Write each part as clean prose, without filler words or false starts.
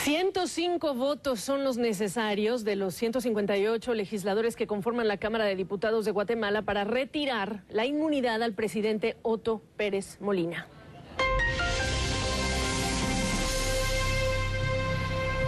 105 votos son los necesarios de los 158 legisladores que conforman la Cámara de Diputados de Guatemala para retirar la inmunidad al presidente Otto Pérez Molina.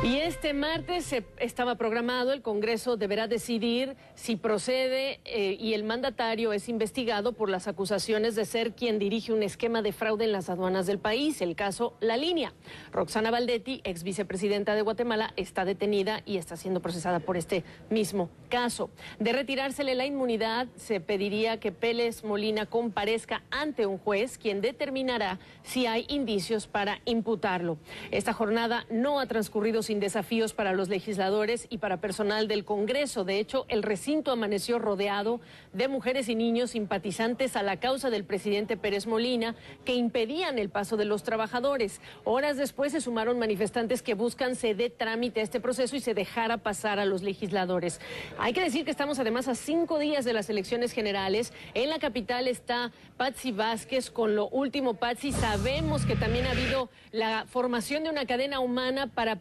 Y este martes estaba programado, el Congreso deberá decidir si procede y el mandatario es investigado por las acusaciones de ser quien dirige un esquema de fraude en las aduanas del país, el caso La Línea. Roxana Valdetti, ex vicepresidenta de Guatemala, está detenida y está siendo procesada por este mismo caso. De retirársele la inmunidad, se pediría que Pérez Molina comparezca ante un juez, quien determinará si hay indicios para imputarlo. Esta jornada no ha transcurrido sin desafíos para los legisladores y para personal del Congreso. De hecho, el recinto amaneció rodeado de mujeres y niños simpatizantes a la causa del presidente Pérez Molina, que impedían el paso de los trabajadores. Horas después se sumaron manifestantes que buscan se dé trámite a este proceso y se dejara pasar a los legisladores. Hay que decir que estamos además a 5 días de las elecciones generales. En la capital está Patsy Vázquez con lo último. Patsy, sabemos que también ha habido la formación de una cadena humana para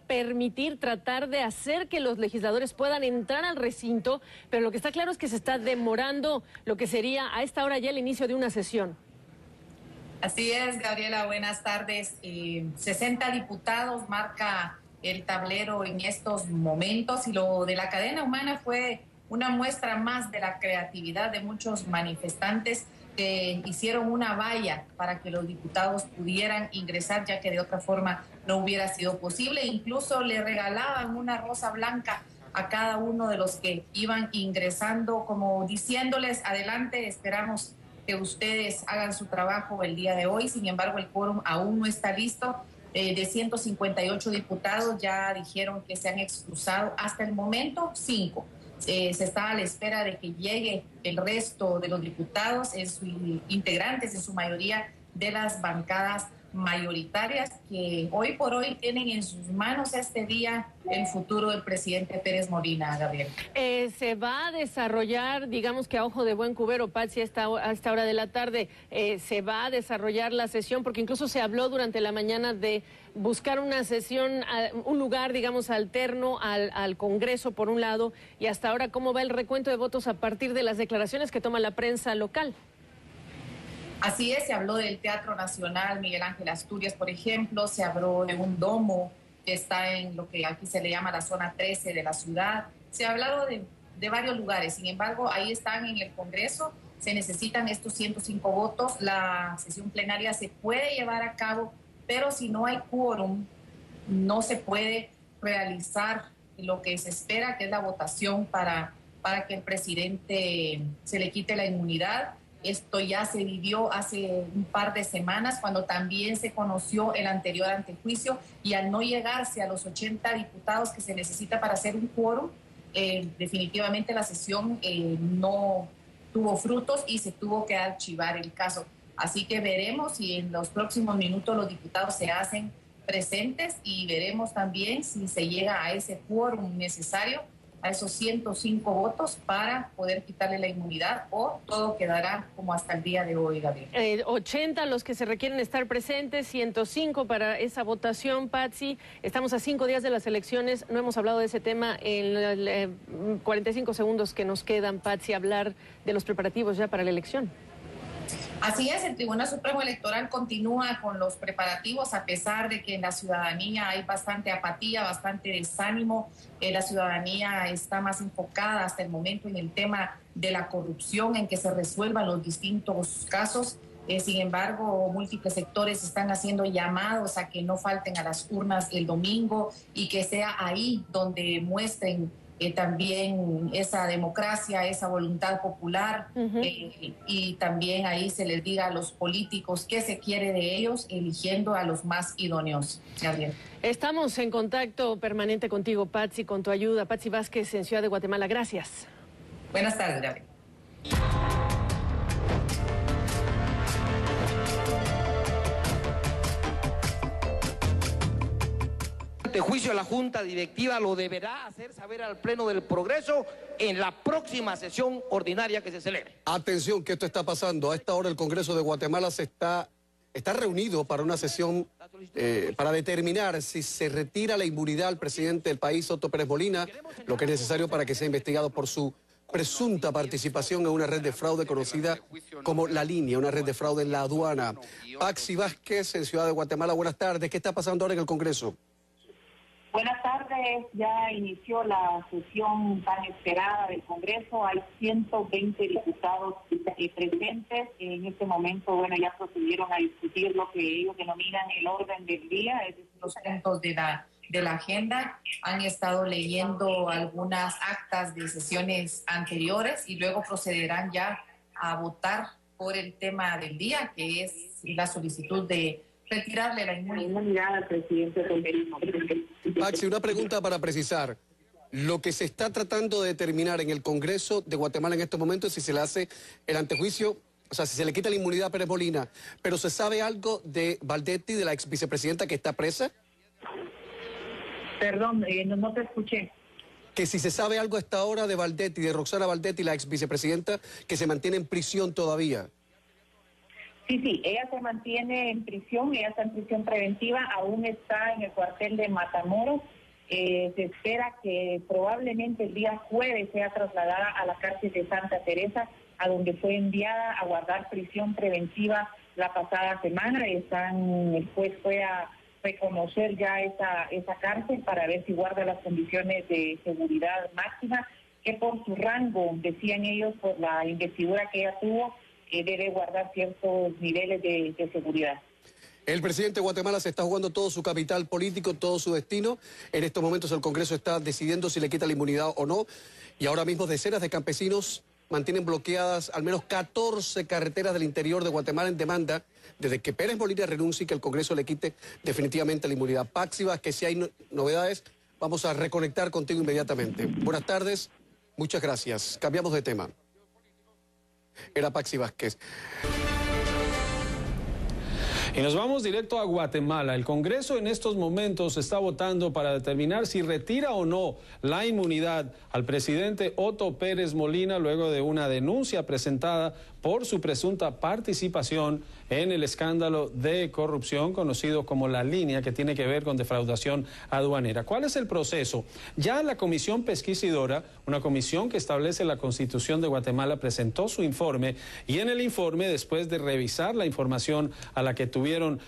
tratar de hacer que los legisladores puedan entrar al recinto, pero lo que está claro es que se está demorando lo que sería a esta hora ya el inicio de una sesión. Así es, Gabriela, buenas tardes. 60 diputados marca el tablero en estos momentos, y lo de la cadena humana fue una muestra más de la creatividad de muchos manifestantes que hicieron una valla para que los diputados pudieran ingresar, ya que de otra forma no hubiera sido posible. Incluso le regalaban una rosa blanca a cada uno de los que iban ingresando, como diciéndoles: adelante, esperamos que ustedes hagan su trabajo el día de hoy. Sin embargo, el quórum aún no está listo. De 158 diputados ya dijeron que se han excusado hasta el momento 5. Se está a la espera de que llegue el resto de los diputados, integrantes en su mayoría de las bancadas mayoritarias, que hoy por hoy tienen en sus manos este día el futuro del presidente Pérez Molina, Gabriel. Se va a desarrollar, digamos que a ojo de buen cubero, Patsy, a esta hora de la tarde, se va a desarrollar la sesión, porque incluso se habló durante la mañana de buscar una sesión, un lugar, digamos, alterno al Congreso, por un lado, y hasta ahora, ¿cómo va el recuento de votos a partir de las declaraciones que toma la prensa local? Así es, se habló del Teatro Nacional Miguel Ángel Asturias, por ejemplo, se habló de un domo que está en lo que aquí se le llama la zona 13 de la ciudad, se ha hablado de varios lugares. Sin embargo, ahí están en el Congreso, se necesitan estos 105 votos, la sesión plenaria se puede llevar a cabo, pero si no hay quórum, no se puede realizar lo que se espera, que es la votación para que el presidente se le quite la inmunidad. Esto ya se vivió hace un par de semanas, cuando también se conoció el anterior antejuicio, y al no llegarse a los 80 diputados que se necesita para hacer un quórum, definitivamente la sesión no tuvo frutos y se tuvo que archivar el caso. Así que veremos si en los próximos minutos los diputados se hacen presentes, y veremos también si se llega a ese quórum necesario, a esos 105 votos para poder quitarle la inmunidad, o todo quedará como hasta el día de hoy, Gabriel. 80 los que se requieren estar presentes, 105 para esa votación, Patsy. Estamos a 5 días de las elecciones, no hemos hablado de ese tema en 45 segundos que nos quedan, Patsy, hablar de los preparativos ya para la elección. Así es, el Tribunal Supremo Electoral continúa con los preparativos, a pesar de que en la ciudadanía hay bastante apatía, bastante desánimo. La ciudadanía está más enfocada hasta el momento en el tema de la corrupción, en que se resuelvan los distintos casos. Sin embargo, múltiples sectores están haciendo llamados a que no falten a las urnas el domingo, y que sea ahí donde muestren también esa democracia, esa voluntad popular, y también ahí se les diga a los políticos qué se quiere de ellos, eligiendo a los más idóneos. Gabriel. Estamos en contacto permanente contigo, Patsy, con tu ayuda. Patsy Vázquez, en Ciudad de Guatemala, gracias. Buenas tardes, Gabriel. De juicio, la Junta Directiva lo deberá hacer saber al Pleno del Progreso en la próxima sesión ordinaria que se celebre. Atención, que esto está pasando. A esta hora el Congreso de Guatemala se está está reunido para una sesión para determinar si se retira la inmunidad al presidente del país, Otto Pérez Molina, lo que es necesario para que sea investigado por su presunta participación en una red de fraude conocida como La Línea, una red de fraude en la aduana. Patsy Vázquez, en Ciudad de Guatemala, buenas tardes. ¿Qué está pasando ahora en el Congreso? Buenas tardes, ya inició la sesión tan esperada del Congreso, hay 120 diputados presentes. En este momento, bueno, ya procedieron a discutir lo que ellos denominan el orden del día, es decir, los puntos de la agenda. Han estado leyendo algunas actas de sesiones anteriores y luego procederán ya a votar por el tema del día, que es la solicitud de retirarle la inmunidad al presidente del Perú. Patsy, una pregunta para precisar. Lo que se está tratando de determinar en el Congreso de Guatemala en estos momentos es si se le hace el antejuicio, o sea, si se le quita la inmunidad a Pérez Molina. ¿Pero se sabe algo de Valdetti, de la ex vicepresidenta que está presa? Perdón, no te escuché. Que si se sabe algo a esta hora de Valdetti, de Roxana Valdetti, la ex vicepresidenta, que se mantiene en prisión todavía. Sí, ella se mantiene en prisión, ella está en prisión preventiva, aún está en el cuartel de Matamoros. Se espera que probablemente el día jueves sea trasladada a la cárcel de Santa Teresa, a donde fue enviada a guardar prisión preventiva la pasada semana. El juez fue a reconocer ya esa cárcel para ver si guarda las condiciones de seguridad máxima, que por su rango, decían ellos, por la investidura que ella tuvo, debe guardar ciertos niveles de seguridad. El presidente de Guatemala se está jugando todo su capital político, todo su destino. En estos momentos el Congreso está decidiendo si le quita la inmunidad o no. Y ahora mismo decenas de campesinos mantienen bloqueadas al menos 14 carreteras del interior de Guatemala en demanda desde que Pérez Molina renuncie y que el Congreso le quite definitivamente la inmunidad. Patsy Vázquez, si hay novedades, vamos a reconectar contigo inmediatamente. Buenas tardes, muchas gracias. Cambiamos de tema. Era Patsy Vázquez. Y nos vamos directo a Guatemala. El Congreso en estos momentos está votando para determinar si retira o no la inmunidad al presidente Otto Pérez Molina luego de una denuncia presentada por su presunta participación en el escándalo de corrupción conocido como La Línea, que tiene que ver con defraudación aduanera. ¿Cuál es el proceso? Ya la Comisión Pesquisidora, una comisión que establece la Constitución de Guatemala, presentó su informe y en el informe, después de revisar la información a la que tuvieron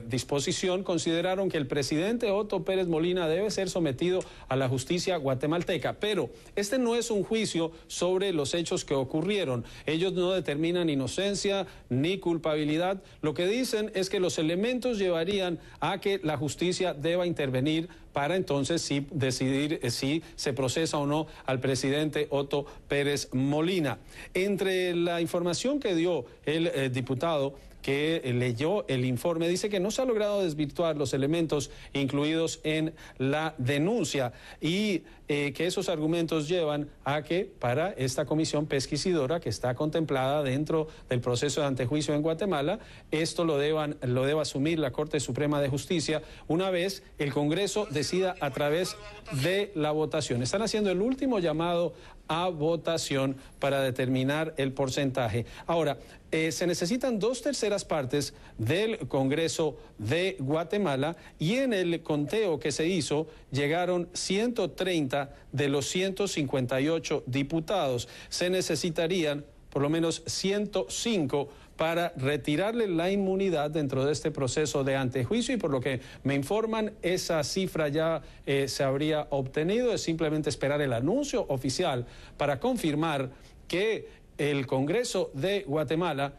disposición, consideraron que el presidente Otto Pérez Molina debe ser sometido a la justicia guatemalteca. Pero este no es un juicio sobre los hechos que ocurrieron. Ellos no determinan inocencia ni culpabilidad. Lo que dicen es que los elementos llevarían a que la justicia deba intervenir para entonces sí decidir si se procesa o no al presidente Otto Pérez Molina. Entre la información que dio el diputado que leyó el informe, dice que no se ha logrado desvirtuar los elementos incluidos en la denuncia y que esos argumentos llevan a que para esta comisión pesquisidora que está contemplada dentro del proceso de antejuicio en Guatemala, esto lo deba asumir la Corte Suprema de Justicia una vez el Congreso decida a través de la votación. Están haciendo el último llamado a votación para determinar el porcentaje. Ahora, se necesitan 2/3 partes del Congreso de Guatemala y en el conteo que se hizo llegaron 130 de los 158 diputados. Se necesitarían por lo menos 105 para retirarle la inmunidad dentro de este proceso de antejuicio y por lo que me informan esa cifra ya se habría obtenido. Es simplemente esperar el anuncio oficial para confirmar que el Congreso de Guatemala,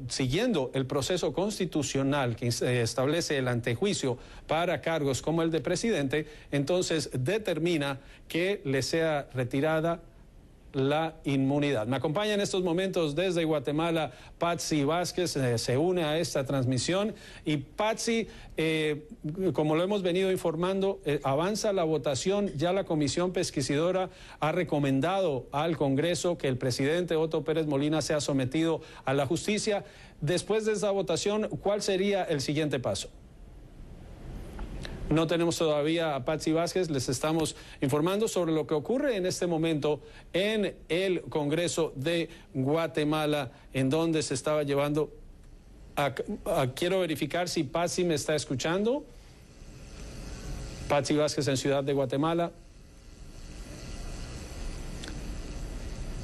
siguiendo el proceso constitucional que establece el antejuicio para cargos como el de presidente, entonces determina que le sea retirada la inmunidad. Me acompaña en estos momentos desde Guatemala Patsy Vázquez, se une a esta transmisión. Y Patsy, como lo hemos venido informando, avanza la votación. Ya la Comisión Pesquisidora ha recomendado al Congreso que el presidente Otto Pérez Molina sea sometido a la justicia. Después de esa votación, ¿cuál sería el siguiente paso? No tenemos todavía a Patsy Vázquez, les estamos informando sobre lo que ocurre en este momento en el Congreso de Guatemala, en donde se estaba llevando quiero verificar si Patsy me está escuchando. Patsy Vázquez en Ciudad de Guatemala.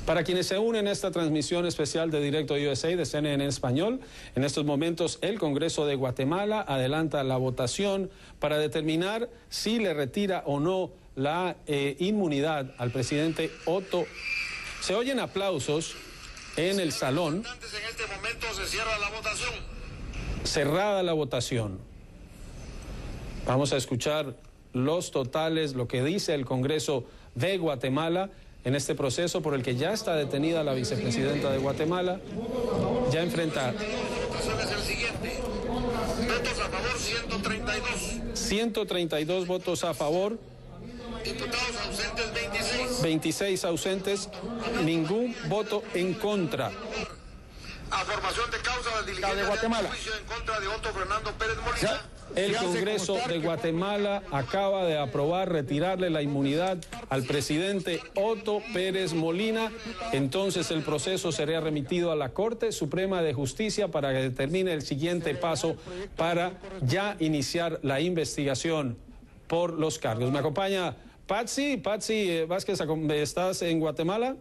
Para quienes se unen a esta transmisión especial de Directo USA de CNN en español, en estos momentos el Congreso de Guatemala adelanta la votación para determinar si le retira o no la inmunidad al presidente Otto. Se oyen aplausos en el salón. En este momento se cierra la votación. Cerrada la votación. Vamos a escuchar los totales, lo que dice el Congreso de Guatemala en este proceso por el que ya está detenida la vicepresidenta de Guatemala. Ya enfrenta. La votación es el siguiente. Votos a favor, 132. 132 votos a favor. Diputados ausentes, 26. 26 ausentes. Ningún voto en contra. A formación de causa del diligente de Guatemala. Juicio en contra de Otto Fernando Pérez Molina. El Congreso de Guatemala acaba de aprobar retirarle la inmunidad al presidente Otto Pérez Molina. Entonces el proceso será remitido a la Corte Suprema de Justicia para que determine el siguiente paso para ya iniciar la investigación por los cargos. Me acompaña Patsy Vázquez, ¿estás en Guatemala?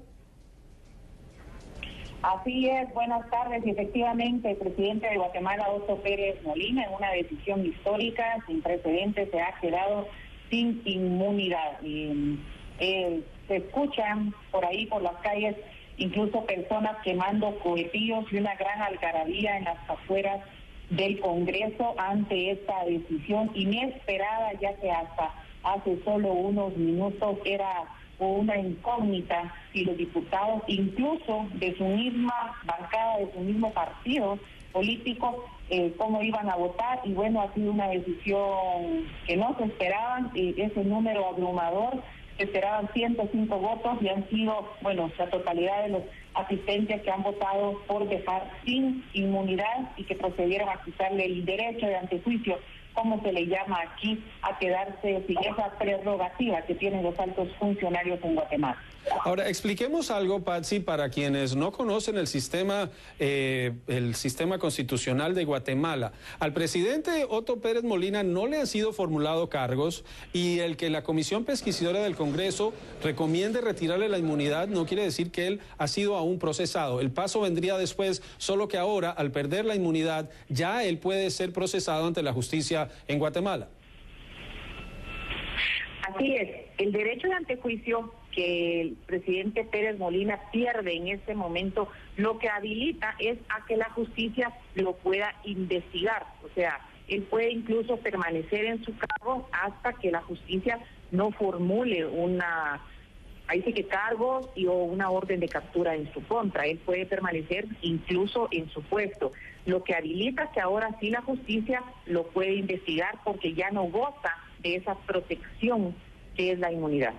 Así es, buenas tardes. Y efectivamente, el presidente de Guatemala, Otto Pérez Molina, en una decisión histórica, sin precedentes, se ha quedado sin inmunidad. Y, se escuchan por ahí, por las calles, incluso personas quemando cohetillos y una gran algarabía en las afueras del Congreso ante esta decisión inesperada, ya que hasta hace solo unos minutos era una incógnita si los diputados, incluso de su misma bancada, de su mismo partido político, cómo iban a votar. Y bueno, ha sido una decisión que no se esperaban, ese número abrumador, se esperaban 105 votos y han sido, bueno, la totalidad de los asistentes que han votado por dejar sin inmunidad y que procedieron a quitarle el derecho de antejuicio, como se le llama aquí, a quedarse sin esa prerrogativa que tienen los altos funcionarios en Guatemala. Ahora, expliquemos algo, Patsy, para quienes no conocen el sistema constitucional de Guatemala. Al presidente Otto Pérez Molina no le han sido formulados cargos y el que la Comisión Pesquisidora del Congreso recomiende retirarle la inmunidad no quiere decir que él ha sido aún procesado. El paso vendría después, solo que ahora, al perder la inmunidad, ya él puede ser procesado ante la justicia en Guatemala. Así es, el derecho de antejuicio que el presidente Pérez Molina pierde en este momento, lo que habilita es a que la justicia lo pueda investigar. O sea, él puede incluso permanecer en su cargo hasta que la justicia no formule cargos o una orden de captura en su contra. Él puede permanecer incluso en su puesto. Lo que habilita que ahora sí la justicia lo puede investigar porque ya no goza de esa protección que es la inmunidad.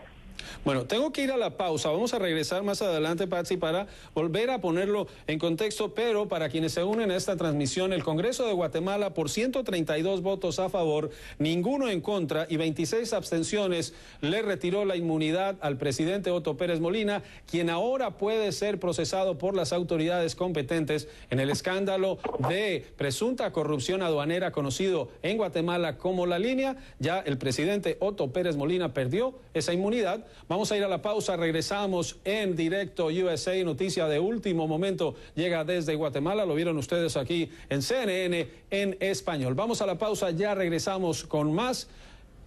Bueno, tengo que ir a la pausa. Vamos a regresar más adelante, Patsy, para volver a ponerlo en contexto, pero para quienes se unen a esta transmisión, el Congreso de Guatemala, por 132 votos a favor, ninguno en contra y 26 abstenciones, le retiró la inmunidad al presidente Otto Pérez Molina, quien ahora puede ser procesado por las autoridades competentes en el escándalo de presunta corrupción aduanera conocido en Guatemala como La Línea. Ya el presidente Otto Pérez Molina perdió esa inmunidad. Vamos a ir a la pausa, regresamos en Directo USA, noticia de último momento, llega desde Guatemala, lo vieron ustedes aquí en CNN en español. Vamos a la pausa, ya regresamos con más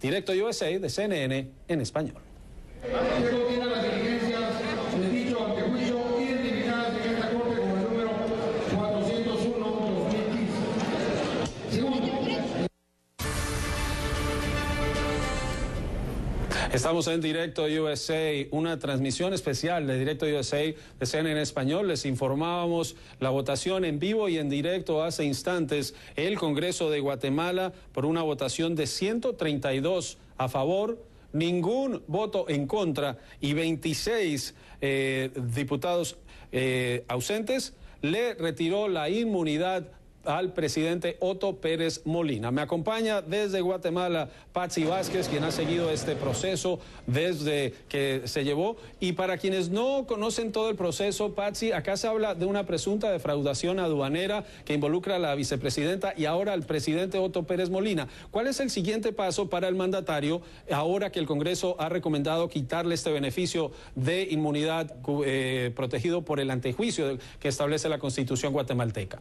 Directo USA de CNN en español. Estamos en Directo USA, una transmisión especial de Directo USA de CNN en español. Les informábamos la votación en vivo y en directo hace instantes. El Congreso de Guatemala, por una votación de 132 a favor, ningún voto en contra y 26 diputados ausentes, le retiró la inmunidad al presidente Otto Pérez Molina. Me acompaña desde Guatemala Patsy Vázquez, quien ha seguido este proceso desde que se llevó. Y para quienes no conocen todo el proceso, Patsy, acá se habla de una presunta defraudación aduanera que involucra a la vicepresidenta y ahora al presidente Otto Pérez Molina. ¿Cuál es el siguiente paso para el mandatario ahora que el Congreso ha recomendado quitarle este beneficio de inmunidad protegido por el antejuicio que establece la Constitución guatemalteca?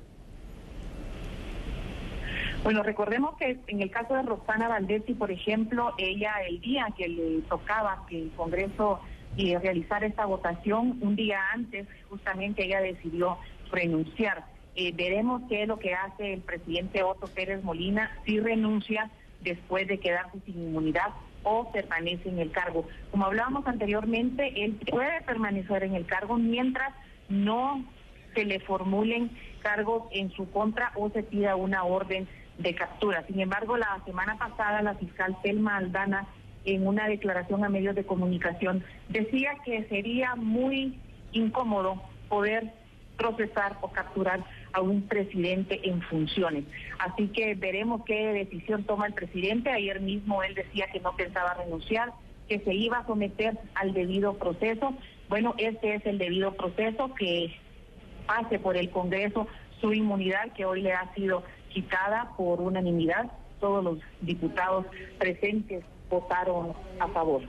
Bueno, recordemos que en el caso de Roxana Valdetti, por ejemplo, ella el día que le tocaba que el Congreso realizara esta votación, un día antes justamente ella decidió renunciar. Veremos qué es lo que hace el presidente Otto Pérez Molina, si renuncia después de quedarse sin inmunidad o permanece en el cargo. Como hablábamos anteriormente, él puede permanecer en el cargo mientras no se le formulen cargos en su contra o se pida una orden de captura. Sin embargo, la semana pasada la fiscal Telma Aldana, en una declaración a medios de comunicación, decía que sería muy incómodo poder procesar o capturar a un presidente en funciones. Así que veremos qué decisión toma el presidente. Ayer mismo él decía que no pensaba renunciar, que se iba a someter al debido proceso. Bueno, este es el debido proceso, que pase por el Congreso su inmunidad, que hoy le ha sido quitada por unanimidad. Todos los diputados presentes votaron a favor.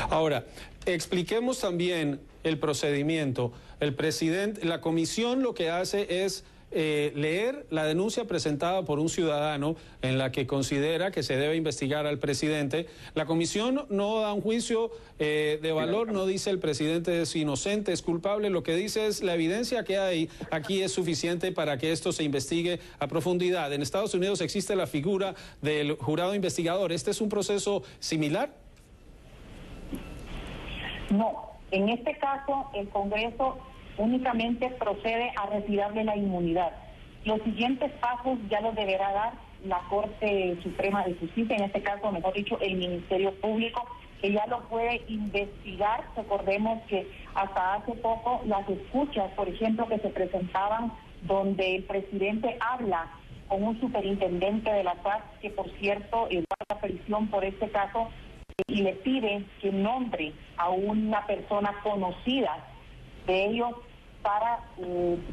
Ahora, expliquemos también el procedimiento. El presidente, la comisión lo que hace es leer la denuncia presentada por un ciudadano en la que considera que se debe investigar al presidente. La comisión no da un juicio de valor, no dice el presidente es inocente, es culpable. Lo que dice es la evidencia que hay aquí es suficiente para que esto se investigue a profundidad. En Estados Unidos existe la figura del jurado investigador. ¿Este es un proceso similar? No, en este caso el Congreso únicamente procede a retirarle la inmunidad. Los siguientes pasos ya los deberá dar la Corte Suprema de Justicia, en este caso, mejor dicho, el Ministerio Público, que ya lo puede investigar. Recordemos que hasta hace poco las escuchas, por ejemplo, que se presentaban donde el presidente habla con un superintendente de la paz, que por cierto guarda prisión por este caso, y le pide que nombre a una persona conocida de ellos para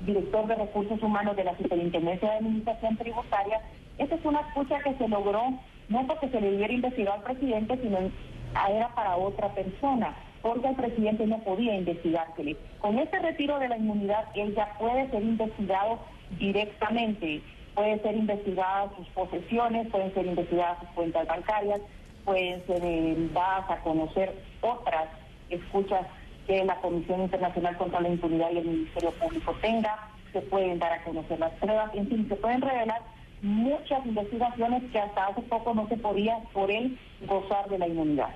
director de recursos humanos de la Superintendencia de Administración Tributaria. Esta es una escucha que se logró no porque se le hubiera investigado al presidente, sino era para otra persona, porque el presidente no podía investigársele. Con este retiro de la inmunidad, él ya puede ser investigado directamente. Puede ser investigada sus posesiones, pueden ser investigadas sus cuentas bancarias, pueden ser dadas a conocer otras escuchas que la Comisión Internacional contra la Impunidad y el Ministerio Público tenga, se pueden dar a conocer las pruebas, en fin, se pueden revelar muchas investigaciones que hasta hace poco no se podía por él gozar de la inmunidad.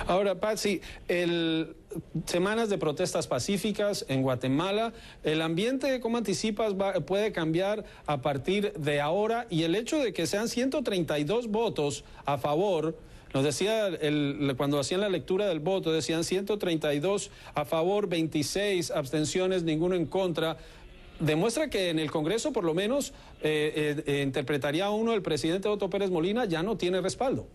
Ahora, Patsy, semanas de protestas pacíficas en Guatemala, el ambiente, ¿cómo anticipas, puede cambiar a partir de ahora? Y el hecho de que sean 132 votos a favor, nos decía cuando hacían la lectura del voto, decían 132 a favor, 26 abstenciones, ninguno en contra. Demuestra que en el Congreso, por lo menos, interpretaría uno, el presidente Otto Pérez Molina ya no tiene respaldo.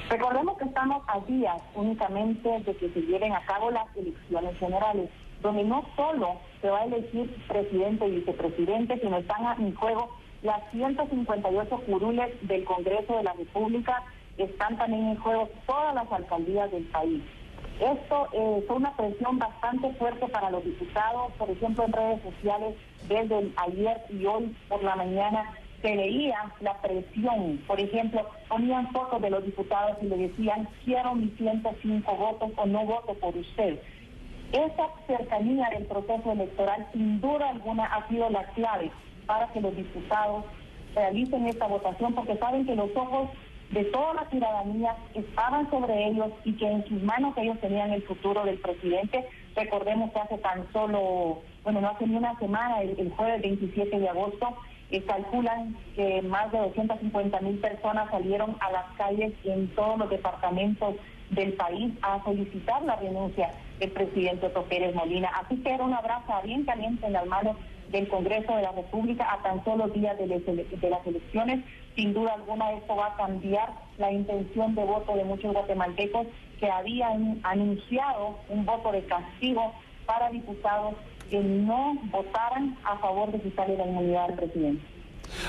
Recordemos que estamos a días únicamente de que se lleven a cabo las elecciones generales, donde no solo se va a elegir presidente y vicepresidente, sino están en juego las 158 curules del Congreso de la República, están también en juego todas las alcaldías del país. Esto fue una presión bastante fuerte para los diputados, por ejemplo en redes sociales, desde ayer y hoy por la mañana se leía la presión. Por ejemplo, ponían fotos de los diputados y le decían, quiero mis 105 votos o no voto por usted. Esa cercanía del proceso electoral, sin duda alguna, ha sido la clave para que los diputados realicen esta votación, porque saben que los ojos de toda la ciudadanía estaban sobre ellos y que en sus manos ellos tenían el futuro del presidente. Recordemos que hace tan solo, no hace ni una semana, el jueves 27 de agosto, calculan que más de 250,000 personas salieron a las calles en todos los departamentos del país a solicitar la renuncia del presidente Otto Pérez Molina. Así que era una brasa bien caliente en las manos del Congreso de la República a tan solo días de las elecciones. Sin duda alguna esto va a cambiar la intención de voto de muchos guatemaltecos que habían anunciado un voto de castigo para diputados que no votaran a favor de quitarle la inmunidad al presidente.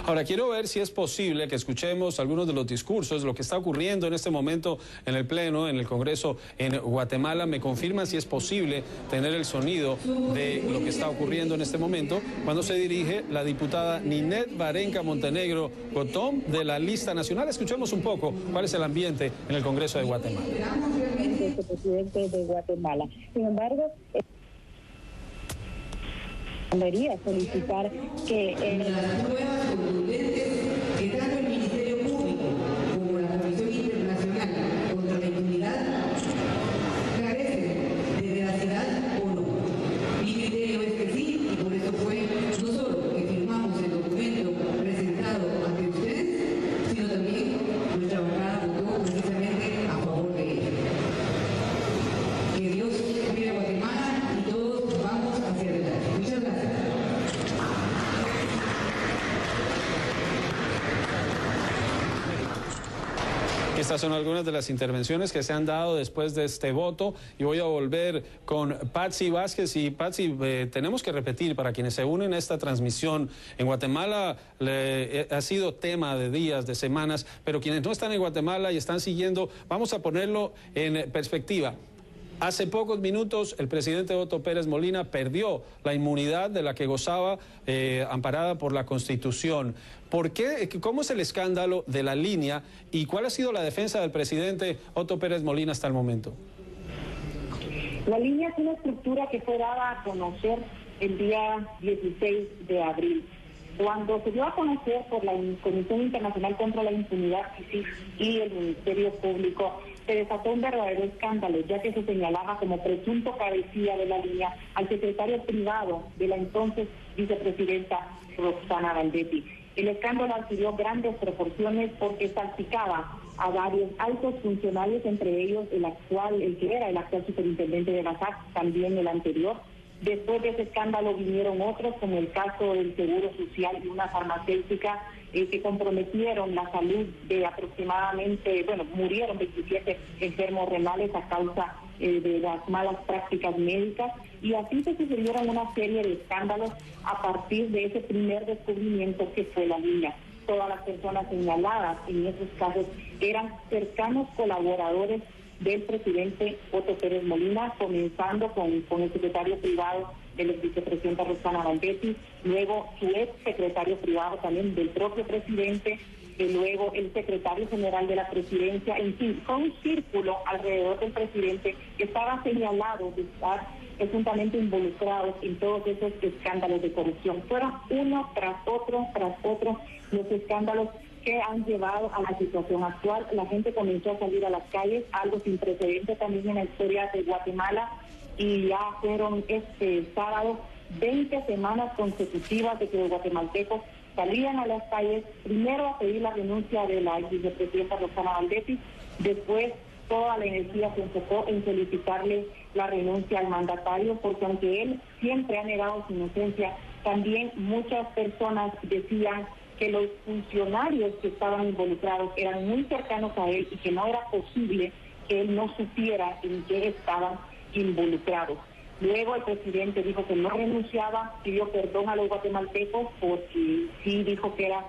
Ahora, quiero ver si es posible que escuchemos algunos de los discursos, lo que está ocurriendo en este momento en el Pleno, en el Congreso en Guatemala. Me confirman si es posible tener el sonido de lo que está ocurriendo en este momento cuando se dirige la diputada Ninette Varenca Montenegro Gotón de la Lista Nacional. Escuchemos un poco cuál es el ambiente en el Congreso de Guatemala. Presidente de Guatemala. Sin embargo, debería solicitar que las pruebas contundentes que tanto el Ministerio Público como la Comisión Internacional contra la Impunidad carecen de veracidad o no. Mi criterio es que sí, y por eso fue no solo que firmamos el documento presentado ante ustedes, sino también nuestra bancada votó precisamente a favor de ello. Que Dios cuide a Guatemala y todos vamos hacia adelante. Muchas gracias. Estas son algunas de las intervenciones que se han dado después de este voto y voy a volver con Patsy Vázquez. Y Patsy, tenemos que repetir para quienes se unen a esta transmisión, en Guatemala ha sido tema de días, de semanas, pero quienes no están en Guatemala y están siguiendo, vamos a ponerlo en perspectiva. Hace pocos minutos el presidente Otto Pérez Molina perdió la inmunidad de la que gozaba amparada por la Constitución. ¿Por qué? ¿Cómo es el escándalo de la línea y cuál ha sido la defensa del presidente Otto Pérez Molina hasta el momento? La línea es una estructura que fue dada a conocer el día 16 de abril. Cuando se dio a conocer por la Comisión Internacional contra la Impunidad y el Ministerio Público, se desató un verdadero escándalo, ya que se señalaba como presunto cabecilla de la línea al secretario privado de la entonces vicepresidenta Roxana Valdetti. El escándalo adquirió grandes proporciones porque salpicaba a varios altos funcionarios, entre ellos el que era el actual superintendente de la SAC, también el anterior. Después de ese escándalo vinieron otros, como el caso del Seguro Social y una farmacéutica que comprometieron la salud de aproximadamente, murieron 27 enfermos renales a causa de las malas prácticas médicas, y así se sucedieron una serie de escándalos a partir de ese primer descubrimiento que fue la línea. Todas las personas señaladas en esos casos eran cercanos colaboradores del presidente Otto Pérez Molina, comenzando con el secretario privado de la vicepresidenta Roxana Valdetti, luego su ex secretario privado también del propio presidente, luego el secretario general de la presidencia. En fin, fue un círculo alrededor del presidente que estaba señalado de estar presuntamente involucrados en todos esos escándalos de corrupción. Fueron uno tras otro los escándalos que han llevado a la situación actual. La gente comenzó a salir a las calles, algo sin precedente también en la historia de Guatemala, y ya fueron este sábado 20 semanas consecutivas de que los guatemaltecos salían a las calles, primero a pedir la renuncia de la vicepresidenta Roxana Valdetti, después toda la energía se enfocó en solicitarle la renuncia al mandatario, porque aunque él siempre ha negado su inocencia, también muchas personas decían que los funcionarios que estaban involucrados eran muy cercanos a él y que no era posible que él no supiera en qué estaban involucrados. Luego el presidente dijo que no renunciaba, pidió perdón a los guatemaltecos porque sí dijo que era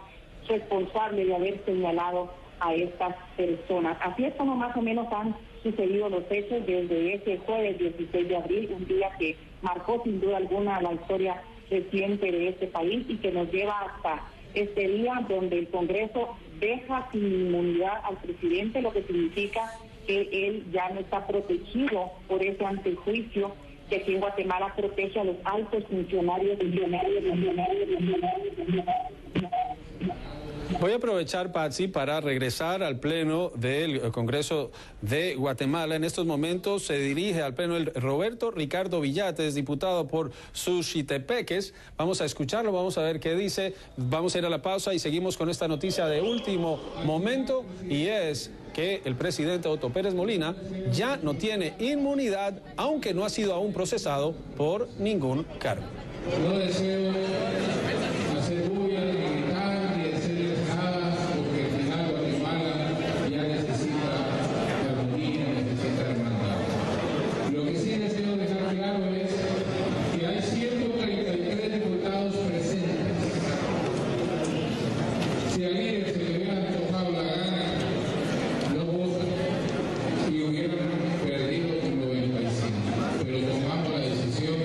responsable de haber señalado a estas personas. Así es como más o menos han sucedido los hechos desde ese jueves 16 de abril, un día que marcó sin duda alguna la historia reciente de este país y que nos lleva hasta este día donde el Congreso deja sin inmunidad al presidente, lo que significa que él ya no está protegido por ese antejuicio que aquí en Guatemala protege a los altos funcionarios. Voy a aprovechar, Patsy, para regresar al Pleno del Congreso de Guatemala. En estos momentos se dirige al Pleno el Roberto Ricardo Villates, diputado por Suchitepeques. Vamos a escucharlo, vamos a ver qué dice. Vamos a ir a la pausa y seguimos con esta noticia de último momento, y es que el presidente Otto Pérez Molina ya no tiene inmunidad, aunque no ha sido aún procesado por ningún cargo. No deseo hacer bulla, ni gritar, ni decirles nada, porque al final Guatemala ya necesita armonía, necesita hermandad. Lo que sí deseo dejar claro es que hay 133 diputados presentes. Si a líder se le hubiera tocado la gana, no votan y hubieran perdido con 95. Pero tomamos la decisión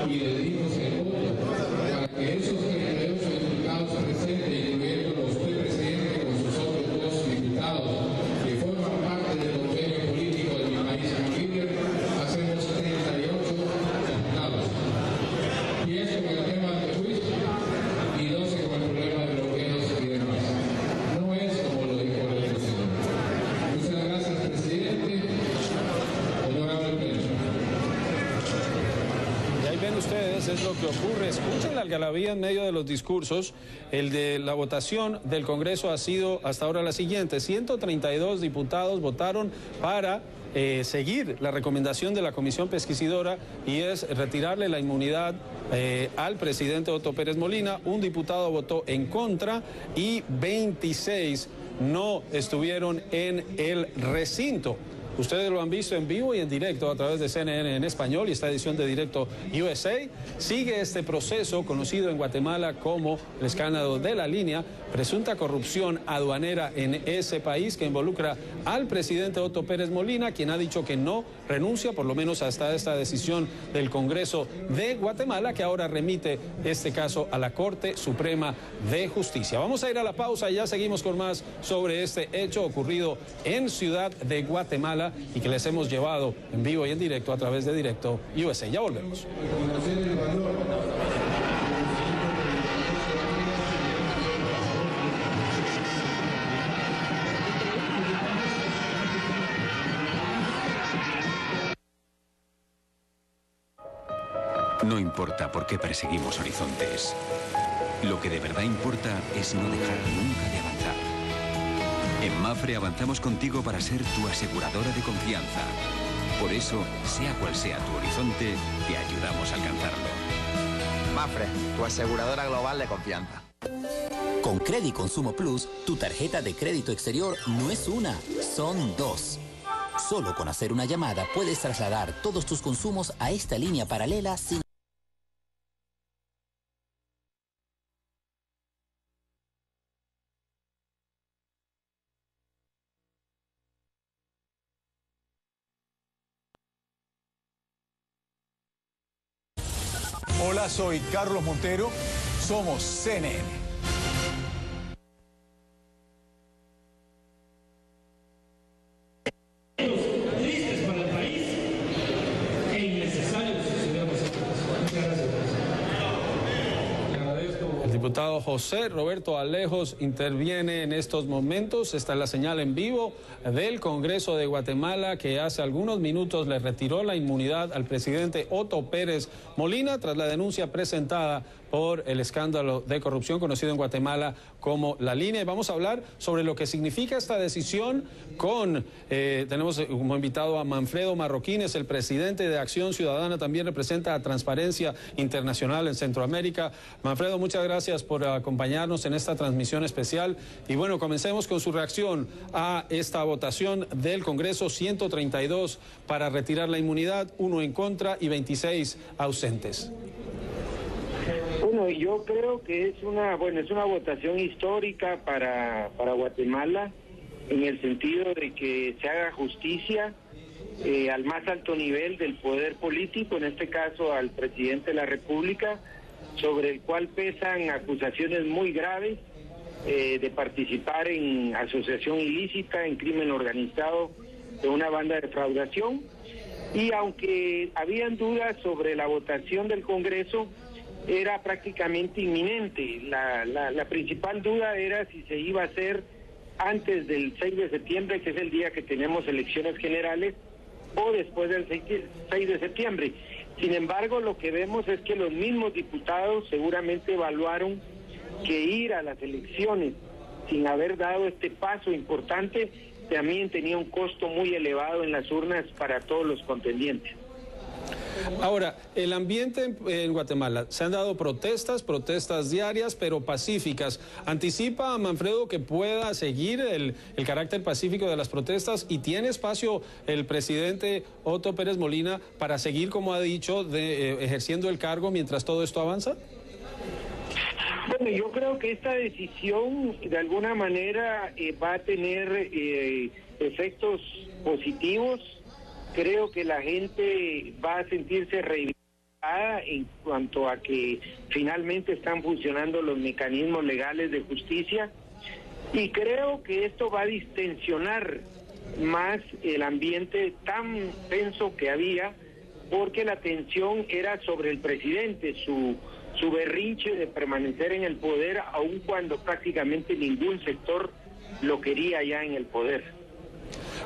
y le dimos el voto para que esos 38 diputados presentes, incluyendo usted, presidente, con sus otros 2 diputados que forman parte del convenio político de mi país como líder, hacemos 38 diputados. 10 con el tema de juicio y 12 con el problema de bloqueos y demás. No es como lo dijo el presidente. Muchas gracias, presidente. Honorable Pleno. Y ahí ven ustedes, es lo que ocurre. Escuchen la algarabía en medio de los discursos. El de la votación del Congreso ha sido hasta ahora la siguiente. 132 diputados votaron para seguir la recomendación de la Comisión Pesquisidora y es retirarle la inmunidad al presidente Otto Pérez Molina. Un diputado votó en contra y 26 no estuvieron en el recinto. Ustedes lo han visto en vivo y en directo a través de CNN en español y esta edición de Directo USA. Sigue este proceso conocido en Guatemala como el escándalo de la línea, presunta corrupción aduanera en ese país que involucra al presidente Otto Pérez Molina, quien ha dicho que no renuncia, por lo menos hasta esta decisión del Congreso de Guatemala, que ahora remite este caso a la Corte Suprema de Justicia. Vamos a ir a la pausa y ya seguimos con más sobre este hecho ocurrido en Ciudad de Guatemala y que les hemos llevado en vivo y en directo a través de Directo USA. Ya volvemos. No importa por qué perseguimos horizontes. Lo que de verdad importa es no dejar nunca de avanzar. En Mapfre avanzamos contigo para ser tu aseguradora de confianza. Por eso, sea cual sea tu horizonte, te ayudamos a alcanzarlo. Mapfre, tu aseguradora global de confianza. Con Credit Consumo Plus, tu tarjeta de crédito exterior no es una, son 2. Solo con hacer una llamada puedes trasladar todos tus consumos a esta línea paralela sin... Hola, soy Carlos Montero. Somos CNN. Tristes para el país e innecesarios si hubiéramos hecho eso. Muchas gracias. El diputado José Roberto Alejos interviene en estos momentos. Esta es la señal en vivo del Congreso de Guatemala, que hace algunos minutos le retiró la inmunidad al presidente Otto Pérez Molina tras la denuncia presentada por el escándalo de corrupción conocido en Guatemala como La Línea. Y vamos a hablar sobre lo que significa esta decisión tenemos como invitado a Manfredo Marroquines, el presidente de Acción Ciudadana, también representa a Transparencia Internacional en Centroamérica. Manfredo, muchas gracias por acompañarnos en esta transmisión especial. Y bueno, comencemos con su reacción a esta votación del Congreso. 132 para retirar la inmunidad, 1 en contra y 26 ausentes. Bueno, yo creo que es una votación histórica para Guatemala, en el sentido de que se haga justicia al más alto nivel del poder político, en este caso al presidente de la República, sobre el cual pesan acusaciones muy graves de participar en asociación ilícita, en crimen organizado de una banda de defraudación. Y aunque habían dudas sobre la votación del Congreso, era prácticamente inminente. La principal duda era si se iba a hacer antes del 6 de septiembre, que es el día que tenemos elecciones generales, o después del 6 de septiembre. Sin embargo, lo que vemos es que los mismos diputados seguramente evaluaron que ir a las elecciones sin haber dado este paso importante también tenía un costo muy elevado en las urnas para todos los contendientes. Ahora, el ambiente en Guatemala, se han dado protestas diarias, pero pacíficas. ¿Anticipa, Manfredo, que pueda seguir el carácter pacífico de las protestas y tiene espacio el presidente Otto Pérez Molina para seguir, como ha dicho, ejerciendo el cargo mientras todo esto avanza? Bueno, yo creo que esta decisión de alguna manera va a tener efectos positivos. Creo que la gente va a sentirse reivindicada en cuanto a que finalmente están funcionando los mecanismos legales de justicia, y creo que esto va a distensionar más el ambiente tan tenso que había, porque la tensión era sobre el presidente, su berrinche de permanecer en el poder, aun cuando prácticamente ningún sector lo quería ya en el poder.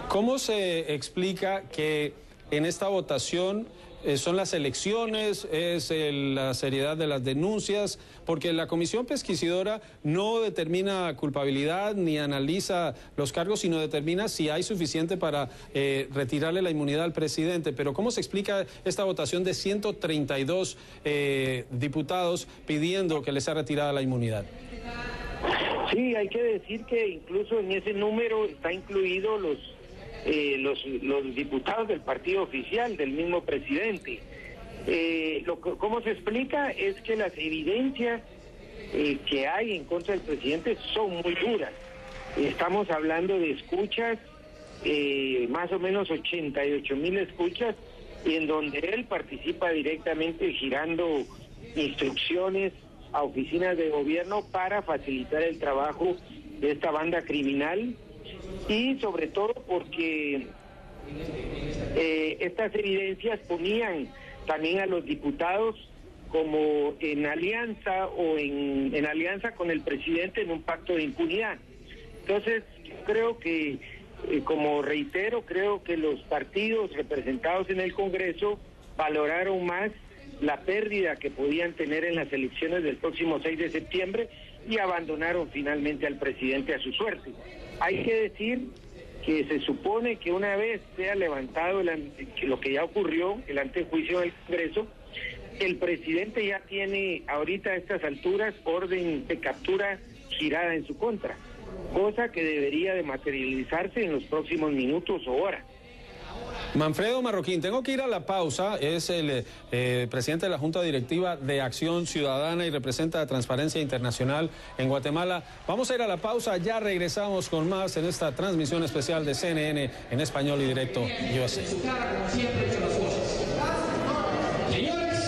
¿Cómo se explica que en esta votación son las elecciones, es la seriedad de las denuncias? Porque la comisión pesquisidora no determina culpabilidad ni analiza los cargos, sino determina si hay suficiente para retirarle la inmunidad al presidente. Pero ¿cómo se explica esta votación de 132 diputados pidiendo que les sea retirada la inmunidad? Sí, hay que decir que incluso en ese número está incluido los diputados del partido oficial, del mismo presidente. ¿Cómo se explica? Es que las evidencias que hay en contra del presidente son muy duras. Estamos hablando de escuchas, más o menos 88,000 escuchas, en donde él participa directamente girando instrucciones a oficinas de gobierno para facilitar el trabajo de esta banda criminal, y sobre todo porque estas evidencias ponían también a los diputados como en alianza o en alianza con el presidente en un pacto de impunidad. Entonces, creo que, como reitero, creo que los partidos representados en el Congreso valoraron más la pérdida que podían tener en las elecciones del próximo 6 de septiembre y abandonaron finalmente al presidente a su suerte. Hay que decir que se supone que una vez sea levantado lo que ya ocurrió, el antejuicio del Congreso, el presidente ya tiene ahorita a estas alturas orden de captura girada en su contra, cosa que debería de materializarse en los próximos minutos o horas. Manfredo Marroquín, tengo que ir a la pausa. Es el presidente de la Junta Directiva de Acción Ciudadana y representa a Transparencia Internacional en Guatemala. Vamos a ir a la pausa, ya regresamos con más en esta transmisión especial de CNN en español y directo USA. Señores,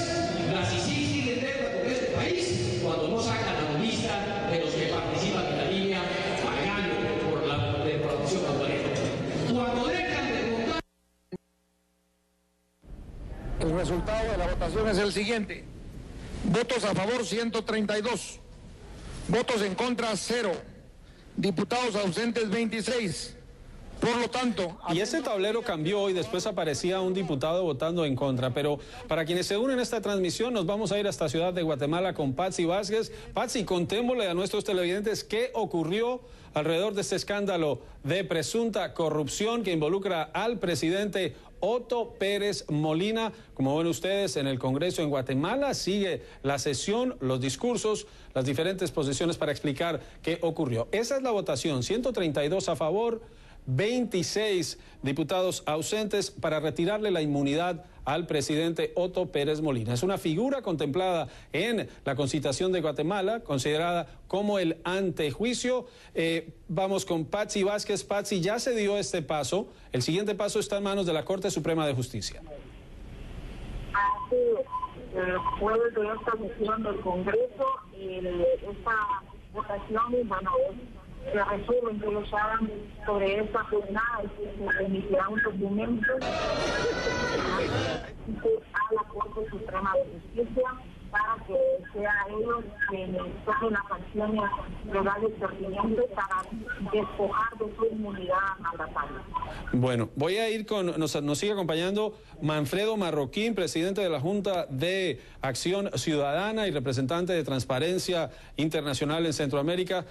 la CICIG le debe con este país cuando no sacan a la lista de los que participan en la línea pagando por la deportación aduanera. Cuando dejan de votar. El resultado de la votación es el siguiente: votos a favor 132, votos en contra 0, diputados ausentes 26. Por lo tanto... Y ese tablero cambió y después aparecía un diputado votando en contra. Pero para quienes se unen a esta transmisión, nos vamos a ir hasta Ciudad de Guatemala con Patsy Vázquez. Patsy, contémosle a nuestros televidentes qué ocurrió alrededor de este escándalo de presunta corrupción que involucra al presidente Otto Pérez Molina. Como ven ustedes, en el Congreso en Guatemala sigue la sesión, los discursos, las diferentes posiciones para explicar qué ocurrió. Esa es la votación: 132 a favor, 26 diputados ausentes para retirarle la inmunidad al presidente Otto Pérez Molina. Es una figura contemplada en la Constitución de Guatemala, considerada como el antejuicio. Vamos con Patsy Vázquez. Patsy, ya se dio este paso. El siguiente paso está en manos de la Corte Suprema de Justicia. Así es. Después de esta sesión del Congreso, esta votación, bueno, se resuelven que los hagan sobre esta jornada, se emitirá un documento a la Corte Suprema de Justicia para que sea ellos quienes tomen las sanciones legales pertinentes para despojar de su inmunidad mandataria. Bueno, voy a ir con, nos sigue acompañando Manfredo Marroquín, presidente de la Junta de Acción Ciudadana y representante de Transparencia Internacional en Centroamérica.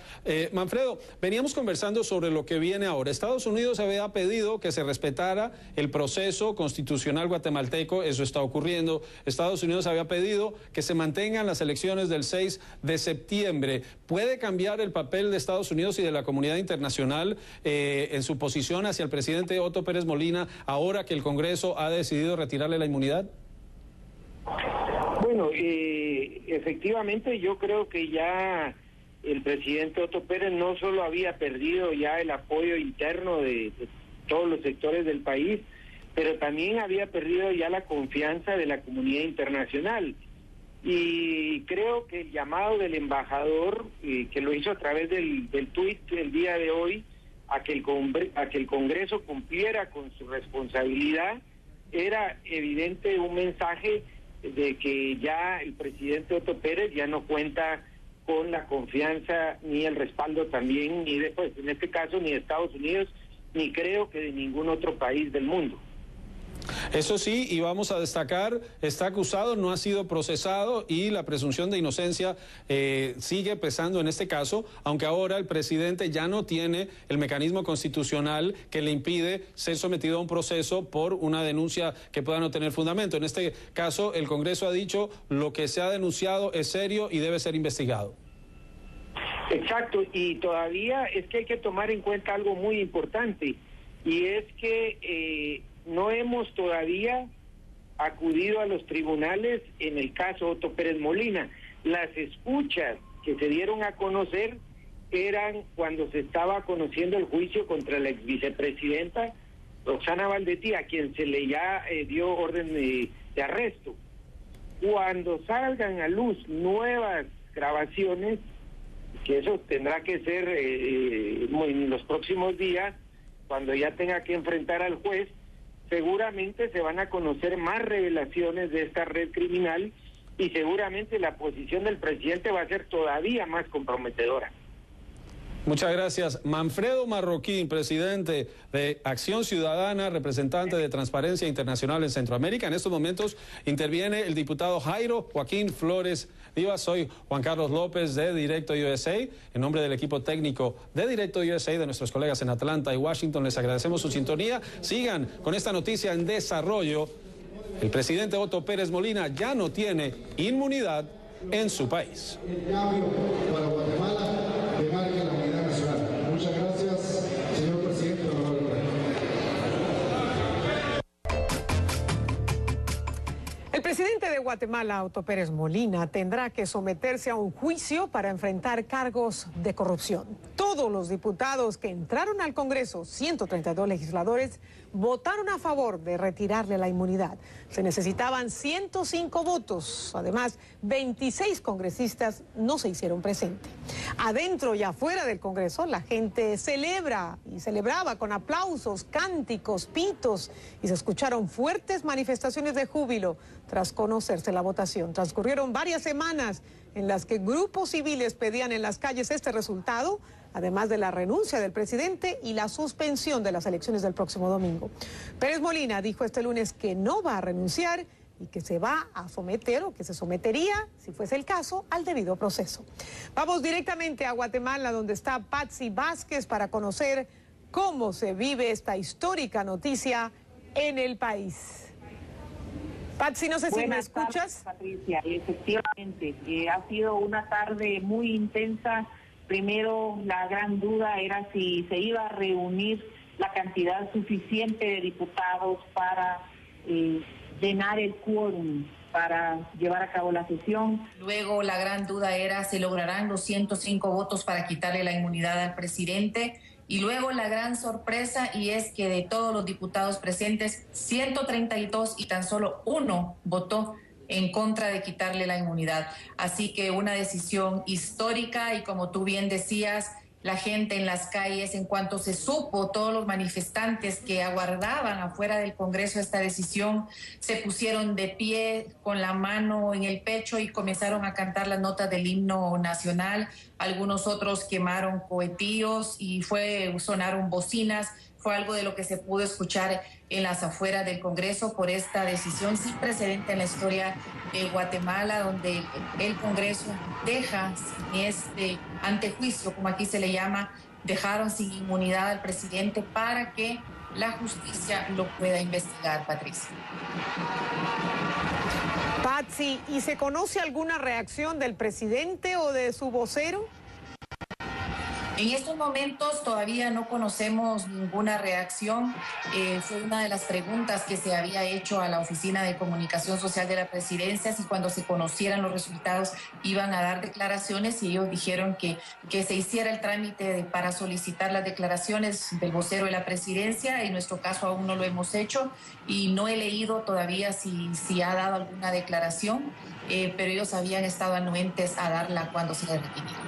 Manfredo, veníamos conversando sobre lo que viene ahora. Estados Unidos había pedido que se respetara el proceso constitucional guatemalteco, eso está ocurriendo. Estados Unidos había pedido que se mantengan las elecciones del 6 de septiembre. ¿Puede cambiar el papel de Estados Unidos y de la comunidad internacional en su posición hacia el presidente Otto Pérez Molina ahora que el Congreso ha decidido retirarle la inmunidad? Bueno, efectivamente yo creo que ya el presidente Otto Pérez no solo había perdido ya el apoyo interno de todos los sectores del país, pero también había perdido ya la confianza de la comunidad internacional. Y creo que el llamado del embajador, que lo hizo a través del tuit el día de hoy, a que el Congreso cumpliera con su responsabilidad, era evidente un mensaje de que ya el presidente Otto Pérez ya no cuenta con la confianza ni el respaldo también, ni de, pues, en este caso, ni de Estados Unidos, ni creo que de ningún otro país del mundo. Eso sí, y vamos a destacar, está acusado, no ha sido procesado y la presunción de inocencia sigue pesando en este caso, aunque ahora el presidente ya no tiene el mecanismo constitucional que le impide ser sometido a un proceso por una denuncia que pueda no tener fundamento. En este caso, el Congreso ha dicho lo que se ha denunciado es serio y debe ser investigado. Exacto, y todavía es que hay que tomar en cuenta algo muy importante, y es que no hemos todavía acudido a los tribunales en el caso Otto Pérez Molina. Las escuchas que se dieron a conocer eran cuando se estaba conociendo el juicio contra la ex vicepresidenta Roxana Valdetti, a quien se le ya dio orden de arresto. Cuando salgan a luz nuevas grabaciones, que eso tendrá que ser en los próximos días, cuando ya tenga que enfrentar al juez, seguramente se van a conocer más revelaciones de esta red criminal y seguramente la posición del presidente va a ser todavía más comprometedora. Muchas gracias. Manfredo Marroquín, presidente de Acción Ciudadana, representante de Transparencia Internacional en Centroamérica. En estos momentos interviene el diputado Jairo Joaquín Flores Vivas. Soy Juan Carlos López de Directo USA. En nombre del equipo técnico de Directo USA, de nuestros colegas en Atlanta y Washington, les agradecemos su sintonía. Sigan con esta noticia en desarrollo. El presidente Otto Pérez Molina ya no tiene inmunidad en su país. El cambio para Guatemala que marque la unidad nacional. Muchas gracias, señor presidente. El presidente de Guatemala, Otto Pérez Molina, tendrá que someterse a un juicio para enfrentar cargos de corrupción. Todos los diputados que entraron al Congreso, 132 legisladores, votaron a favor de retirarle la inmunidad. Se necesitaban 105 votos. Además, 26 congresistas no se hicieron presentes. Adentro y afuera del Congreso, la gente celebra y celebraba con aplausos, cánticos, pitos, y se escucharon fuertes manifestaciones de júbilo tras conocerse la votación. Transcurrieron varias semanas en las que grupos civiles pedían en las calles este resultado, además de la renuncia del presidente y la suspensión de las elecciones del próximo domingo. Pérez Molina dijo este lunes que no va a renunciar y que se va a someter, o que se sometería, si fuese el caso, al debido proceso. Vamos directamente a Guatemala, donde está Patsy Vázquez, para conocer cómo se vive esta histórica noticia en el país. Patsy, no sé si me escuchas. Buenas tardes, Patricia. Efectivamente, ha sido una tarde muy intensa. Primero, la gran duda era si se iba a reunir la cantidad suficiente de diputados para llenar el quórum para llevar a cabo la sesión. Luego, la gran duda era si lograrán los 105 votos para quitarle la inmunidad al presidente. Y luego la gran sorpresa, y es que de todos los diputados presentes, 132 y tan solo uno votó en contra de quitarle la inmunidad. Así que una decisión histórica, y como tú bien decías, la gente en las calles. En cuanto se supo, todos los manifestantes que aguardaban afuera del Congreso esta decisión se pusieron de pie con la mano en el pecho y comenzaron a cantar las notas del himno nacional. Algunos otros quemaron cohetillos y sonaron bocinas. Fue algo de lo que se pudo escuchar en las afueras del Congreso por esta decisión sin precedente en la historia de Guatemala, donde el Congreso deja sin este antejuicio, como aquí se le llama, dejaron sin inmunidad al presidente para que la justicia lo pueda investigar, Patricia. Patsy, ¿y se conoce alguna reacción del presidente o de su vocero? En estos momentos todavía no conocemos ninguna reacción. Fue una de las preguntas que se había hecho a la Oficina de Comunicación Social de la Presidencia, si cuando se conocieran los resultados iban a dar declaraciones, y ellos dijeron que se hiciera el trámite para solicitar las declaraciones del vocero de la Presidencia. En nuestro caso aún no lo hemos hecho y no he leído todavía si ha dado alguna declaración, pero ellos habían estado anuentes a darla cuando se les requiriera.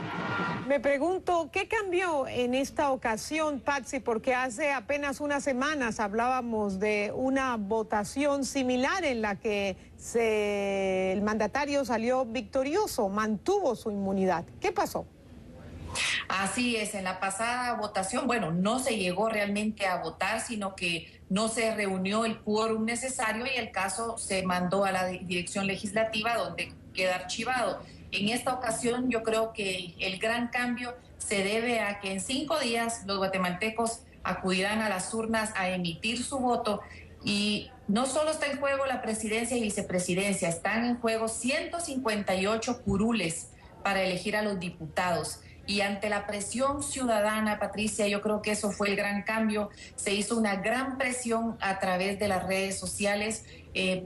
Me pregunto, ¿qué cambió en esta ocasión, Patsy? Porque hace apenas unas semanas hablábamos de una votación similar en la que el mandatario salió victorioso, mantuvo su inmunidad. ¿Qué pasó? Así es, en la pasada votación, bueno, no se llegó realmente a votar, sino que no se reunió el quórum necesario y el caso se mandó a la dirección legislativa, donde queda archivado. En esta ocasión yo creo que el gran cambio se debe a que en 5 días los guatemaltecos acudirán a las urnas a emitir su voto, y no solo está en juego la presidencia y vicepresidencia, están en juego 158 curules para elegir a los diputados. Y ante la presión ciudadana, Patricia, yo creo que eso fue el gran cambio. Se hizo una gran presión a través de las redes sociales,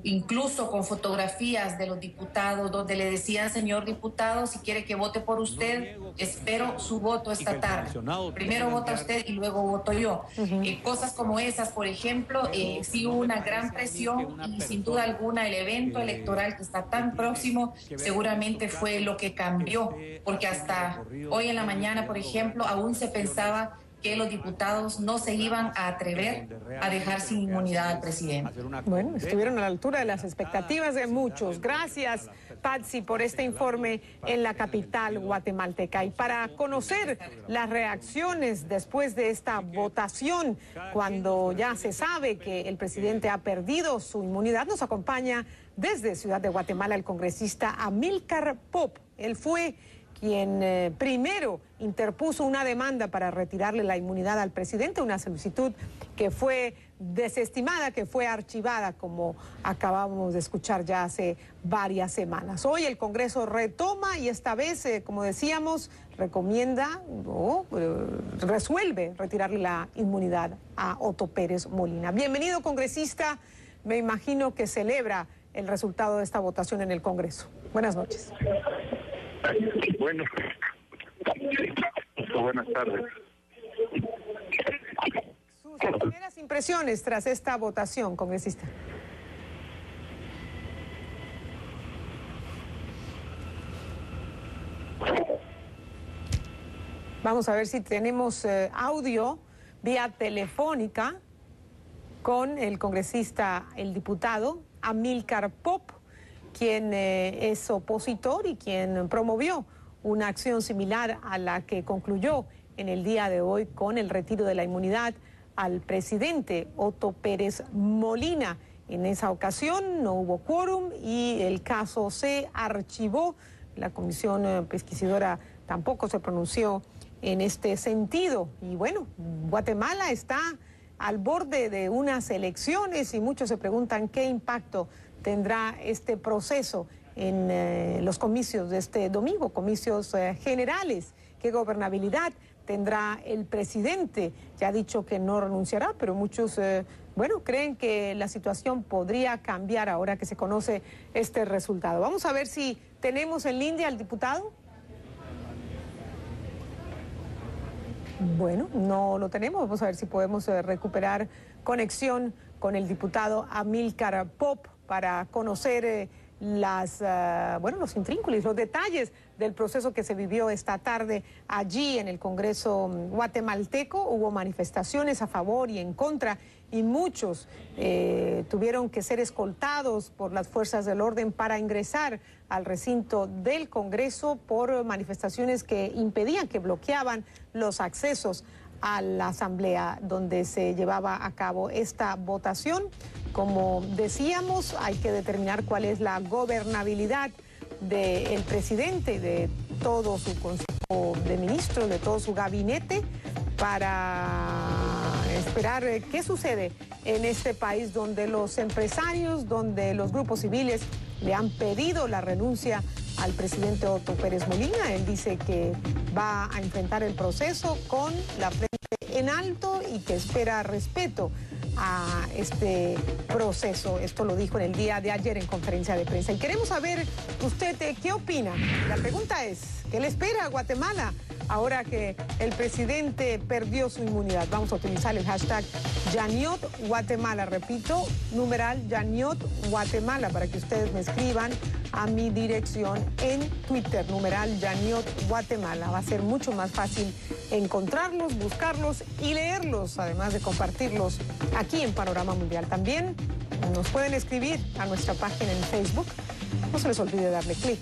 incluso con fotografías de los diputados, donde le decían: señor diputado, si quiere que vote por usted, espero su voto esta tarde. Primero vota usted y luego voto yo. Cosas como esas, por ejemplo, sí hubo una gran presión, y sin duda alguna el evento electoral que está tan próximo seguramente fue lo que cambió, porque hasta hoy en la mañana, por ejemplo, aún se pensaba que los diputados no se iban a atrever a dejar sin inmunidad al presidente. Bueno, estuvieron a la altura de las expectativas de muchos. Gracias, Patsy, por este informe en la capital guatemalteca. Y para conocer las reacciones después de esta votación, cuando ya se sabe que el presidente ha perdido su inmunidad, nos acompaña desde Ciudad de Guatemala el congresista Amílcar Pop. Él fue quien primero interpuso una demanda para retirarle la inmunidad al presidente, una solicitud que fue desestimada, que fue archivada, como acabamos de escuchar ya hace varias semanas. Hoy el Congreso retoma y esta vez, como decíamos, recomienda o resuelve retirarle la inmunidad a Otto Pérez Molina. Bienvenido, congresista. Me imagino que celebra el resultado de esta votación en el Congreso. Buenas noches. Bueno, buenas tardes. Sus primeras impresiones tras esta votación, congresista. Vamos a ver si tenemos audio vía telefónica con el congresista, el diputado Amílcar Pop, quien es opositor y quien promovió una acción similar a la que concluyó en el día de hoy con el retiro de la inmunidad al presidente Otto Pérez Molina. En esa ocasión no hubo quórum y el caso se archivó. La comisión pesquisidora tampoco se pronunció en este sentido. Y bueno, Guatemala está al borde de unas elecciones y muchos se preguntan qué impacto tendrá este proceso en los comicios de este domingo, comicios generales. ¿Qué gobernabilidad tendrá el presidente? Ya ha dicho que no renunciará, pero muchos, creen que la situación podría cambiar ahora que se conoce este resultado. Vamos a ver si tenemos en línea al diputado. Bueno, no lo tenemos. Vamos a ver si podemos recuperar conexión con el diputado Amílcar Pop para conocer los intrínculos, los detalles del proceso que se vivió esta tarde allí en el Congreso guatemalteco. Hubo manifestaciones a favor y en contra y muchos tuvieron que ser escoltados por las fuerzas del orden para ingresar al recinto del Congreso por manifestaciones que impedían, que bloqueaban los accesos a la asamblea donde se llevaba a cabo esta votación. Como decíamos, hay que determinar cuál es la gobernabilidad del presidente, de todo su consejo de ministros, de todo su gabinete, para esperar qué sucede en este país donde los empresarios, donde los grupos civiles le han pedido la renuncia al presidente Otto Pérez Molina. Él dice que va a enfrentar el proceso con la frente en alto y que espera respeto a este proceso. Esto lo dijo en el día de ayer en conferencia de prensa. Y queremos saber usted qué opina. La pregunta es, ¿qué le espera a Guatemala ahora que el presidente perdió su inmunidad? Vamos a utilizar el hashtag Yaniot Guatemala. Repito, numeral Yaniot Guatemala, para que ustedes me escriban a mi dirección en Twitter, numeral Yaniot Guatemala. Va a ser mucho más fácil encontrarlos, buscarlos y leerlos, además de compartirlos aquí en Panorama Mundial. También nos pueden escribir a nuestra página en Facebook. No se les olvide darle clic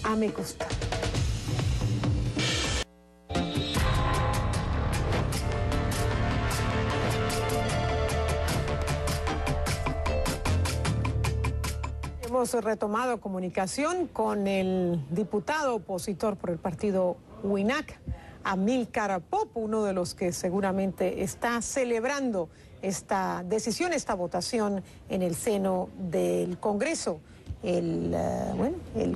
a me gusta. Hemos retomado comunicación con el diputado opositor por el partido WINAC, Amílcar Pop, uno de los que seguramente está celebrando esta decisión, esta votación en el seno del Congreso, el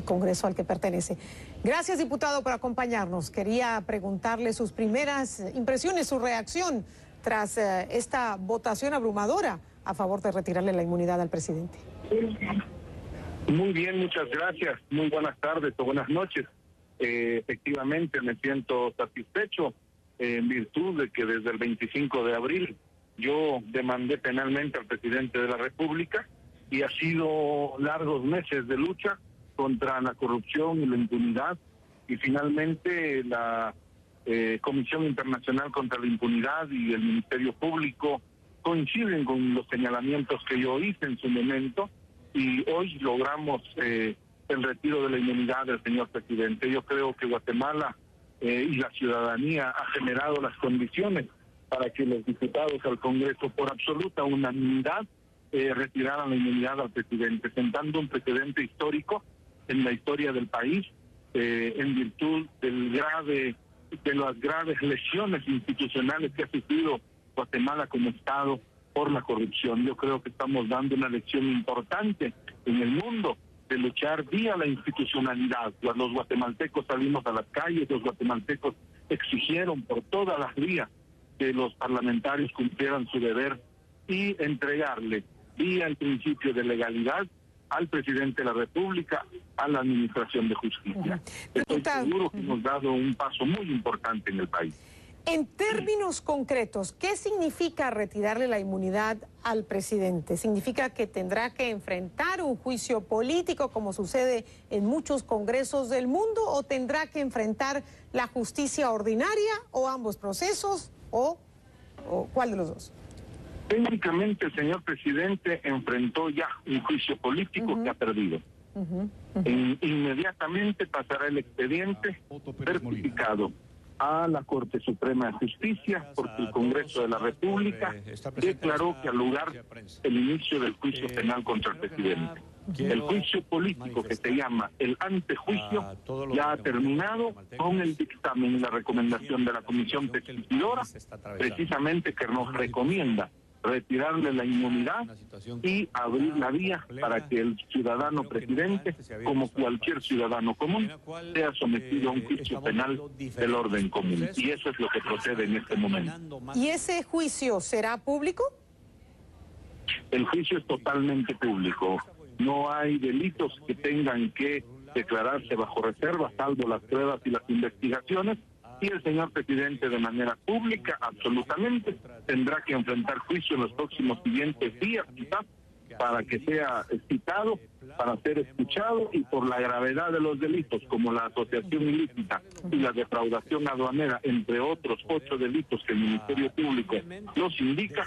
Congreso al que pertenece. Gracias, diputado, por acompañarnos. Quería preguntarle sus primeras impresiones, su reacción tras esta votación abrumadora a favor de retirarle la inmunidad al presidente. Muy bien, muchas gracias. Muy buenas tardes o buenas noches. Efectivamente me siento satisfecho en virtud de que desde el 25 de abril yo demandé penalmente al presidente de la República y ha sido largos meses de lucha contra la corrupción y la impunidad, y finalmente la Comisión Internacional contra la Impunidad y el Ministerio Público coinciden con los señalamientos que yo hice en su momento, y hoy logramos el retiro de la inmunidad del señor presidente. Yo creo que Guatemala y la ciudadanía ha generado las condiciones para que los diputados al Congreso, por absoluta unanimidad, retiraran la inmunidad al presidente, sentando un precedente histórico en la historia del país, en virtud de las graves lesiones institucionales que ha sufrido Guatemala como Estado por la corrupción. Yo creo que estamos dando una lección importante en el mundo de luchar vía la institucionalidad. Los guatemaltecos salimos a las calles, los guatemaltecos exigieron por todas las vías que los parlamentarios cumplieran su deber y entregarle vía el principio de legalidad al presidente de la República, a la Administración de Justicia. Estoy seguro que hemos dado un paso muy importante en el país. En términos concretos, ¿qué significa retirarle la inmunidad al presidente? ¿Significa que tendrá que enfrentar un juicio político como sucede en muchos congresos del mundo, o tendrá que enfrentar la justicia ordinaria, o ambos procesos, o cuál de los dos? Técnicamente el señor presidente enfrentó ya un juicio político que ha perdido. Inmediatamente pasará el expediente certificado a la Corte Suprema de Justicia, porque el Congreso de la República declaró que al lugar el inicio del juicio penal contra el presidente. El juicio político, que se llama el antejuicio, ya ha terminado con el dictamen y la recomendación de la Comisión Pesquisidora, precisamente que nos recomienda retirarle la inmunidad y abrir la vía para que el ciudadano presidente, como cualquier ciudadano común, sea sometido a un juicio penal del orden común. Y eso es lo que procede en este momento. ¿Y ese juicio será público? El juicio es totalmente público. No hay delitos que tengan que declararse bajo reserva, salvo las pruebas y las investigaciones. Y el señor presidente, de manera pública, absolutamente, tendrá que enfrentar juicio en los próximos siguientes días, quizás, para que sea citado para ser escuchado y por la gravedad de los delitos, como la asociación ilícita y la defraudación aduanera, entre otros 8 delitos que el Ministerio Público nos indica,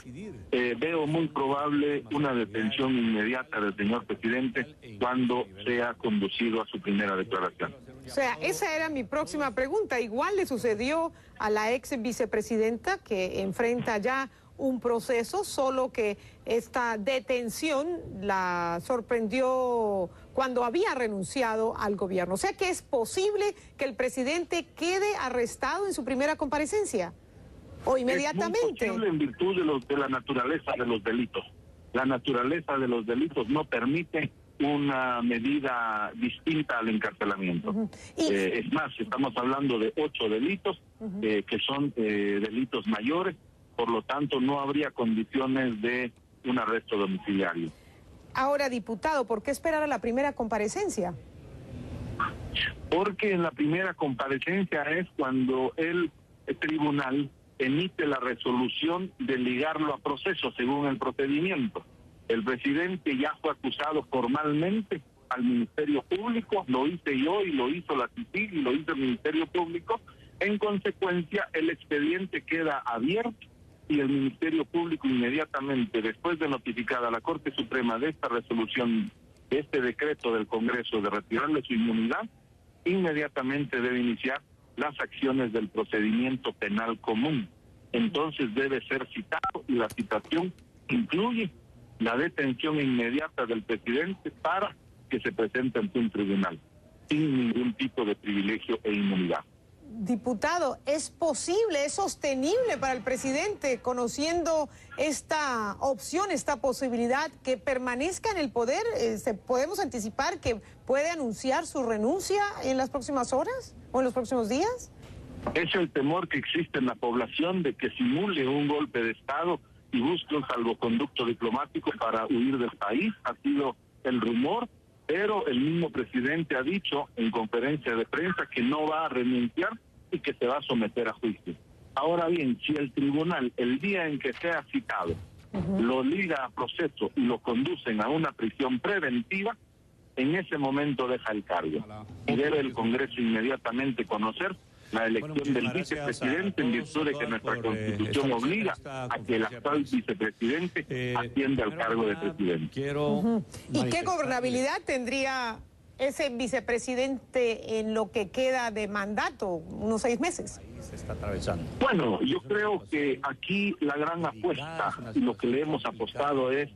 veo muy probable una detención inmediata del señor presidente cuando sea conducido a su primera declaración. O sea, esa era mi próxima pregunta. Igual le sucedió a la ex vicepresidenta, que enfrenta ya un proceso, solo que esta detención la sorprendió cuando había renunciado al gobierno. O sea que es posible que el presidente quede arrestado en su primera comparecencia o inmediatamente. Es muy posible en virtud de la naturaleza de los delitos. La naturaleza de los delitos no permite una medida distinta al encarcelamiento. Es más, estamos hablando de 8 delitos que son delitos mayores, por lo tanto no habría condiciones de un arresto domiciliario. Ahora, diputado, ¿por qué esperar a la primera comparecencia? Porque en la primera comparecencia es cuando el tribunal emite la resolución de ligarlo a proceso según el procedimiento. El presidente ya fue acusado formalmente al Ministerio Público, lo hice yo y lo hizo la CICIG y lo hizo el Ministerio Público. En consecuencia, el expediente queda abierto y el Ministerio Público inmediatamente, después de notificar a la Corte Suprema de esta resolución, de este decreto del Congreso de retirarle su inmunidad, inmediatamente debe iniciar las acciones del procedimiento penal común. Entonces debe ser citado y la citación incluye la detención inmediata del presidente para que se presente ante un tribunal, sin ningún tipo de privilegio e inmunidad. Diputado, ¿es posible, es sostenible para el presidente, conociendo esta opción, esta posibilidad, que permanezca en el poder? ¿Podemos anticipar que puede anunciar su renuncia en las próximas horas o en los próximos días? Es el temor que existe en la población de que simule un golpe de Estado y busque un salvoconducto diplomático para huir del país. Ha sido el rumor, pero el mismo presidente ha dicho en conferencia de prensa que no va a renunciar y que se va a someter a juicio. Ahora bien, si el tribunal, el día en que sea citado, lo liga a proceso y lo conducen a una prisión preventiva, en ese momento deja el cargo. Y debe el Congreso inmediatamente conocer la elección del vicepresidente, en virtud de que nuestra Constitución obliga a que el actual vicepresidente ascienda al cargo de presidente. ¿Y qué gobernabilidad tendría ese vicepresidente en lo que queda de mandato, unos 6 meses? Se está atravesando. Bueno, yo creo que aquí la gran apuesta y lo que le hemos apostado es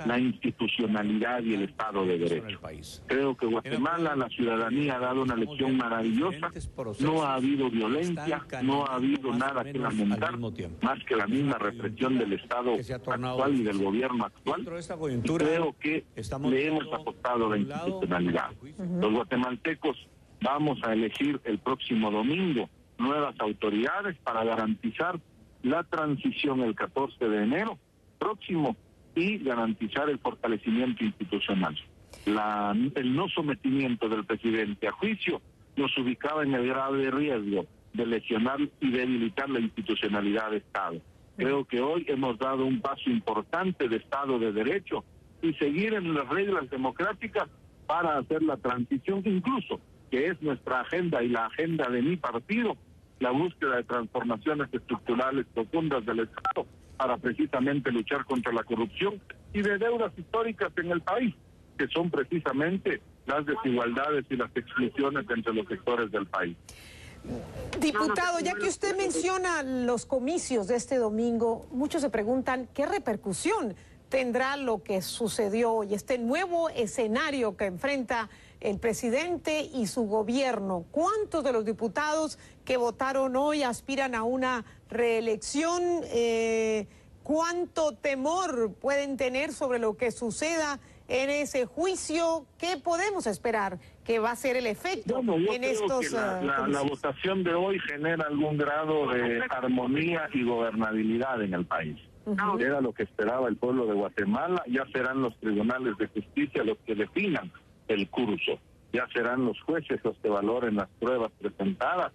la institucionalidad y el Estado de Derecho. Creo que Guatemala, la ciudadanía ha dado una lección maravillosa. No ha habido violencia, no ha habido nada que lamentar, más que la misma represión del Estado actual y del gobierno actual. Y creo que le hemos apostado la institucionalidad. Los guatemaltecos vamos a elegir el próximo domingo nuevas autoridades para garantizar la transición el 14 de enero próximo y garantizar el fortalecimiento institucional. El no sometimiento del presidente a juicio nos ubicaba en el grave riesgo de lesionar y debilitar la institucionalidad de Estado. Creo que hoy hemos dado un paso importante de Estado de Derecho y seguir en las reglas democráticas para hacer la transición, incluso que es nuestra agenda y la agenda de mi partido, la búsqueda de transformaciones estructurales profundas del Estado para precisamente luchar contra la corrupción y de deudas históricas en el país, que son precisamente las desigualdades y las exclusiones entre los sectores del país. Diputado, ya que usted menciona los comicios de este domingo, muchos se preguntan qué repercusión tendrá lo que sucedió hoy, este nuevo escenario que enfrenta el presidente y su gobierno. ¿Cuántos de los diputados que votaron hoy aspiran a una reelección? ¿Cuánto temor pueden tener sobre lo que suceda en ese juicio? ¿Qué podemos esperar que va a ser el efecto en estos la votación de hoy genera algún grado de armonía y gobernabilidad en el país. Era lo que esperaba el pueblo de Guatemala. Ya serán los tribunales de justicia los que definan el curso. Ya serán los jueces los que valoren las pruebas presentadas.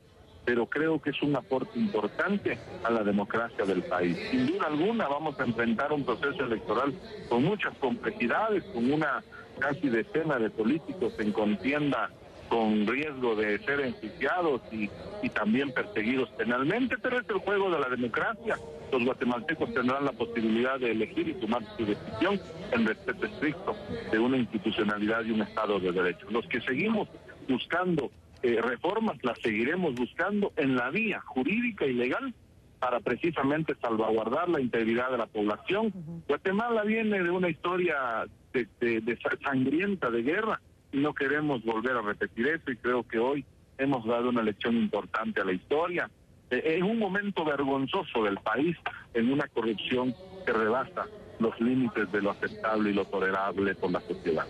pero creo que es un aporte importante a la democracia del país. Sin duda alguna vamos a enfrentar un proceso electoral con muchas complejidades, con una casi decena de políticos en contienda con riesgo de ser enjuiciados y también perseguidos penalmente, pero es el juego de la democracia. Los guatemaltecos tendrán la posibilidad de elegir y tomar su decisión en respeto estricto de una institucionalidad y un Estado de Derecho. Los que seguimos buscando reformas las seguiremos buscando en la vía jurídica y legal para precisamente salvaguardar la integridad de la población. Guatemala viene de una historia de sangrienta, de guerra, y no queremos volver a repetir eso, y creo que hoy hemos dado una lección importante a la historia. En un momento vergonzoso del país, en una corrupción que rebasa los límites de lo aceptable y lo tolerable por la sociedad.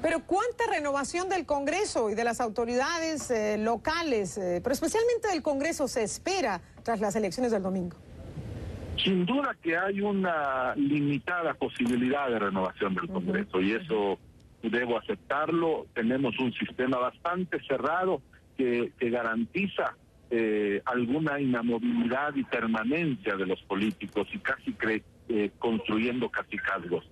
Pero ¿cuánta renovación del Congreso y de las autoridades locales, pero especialmente del Congreso, se espera tras las elecciones del domingo? Sin duda que hay una limitada posibilidad de renovación del Congreso, y eso debo aceptarlo. Tenemos un sistema bastante cerrado que garantiza alguna inamovilidad y permanencia de los políticos, y casi construyendo cacicazgos.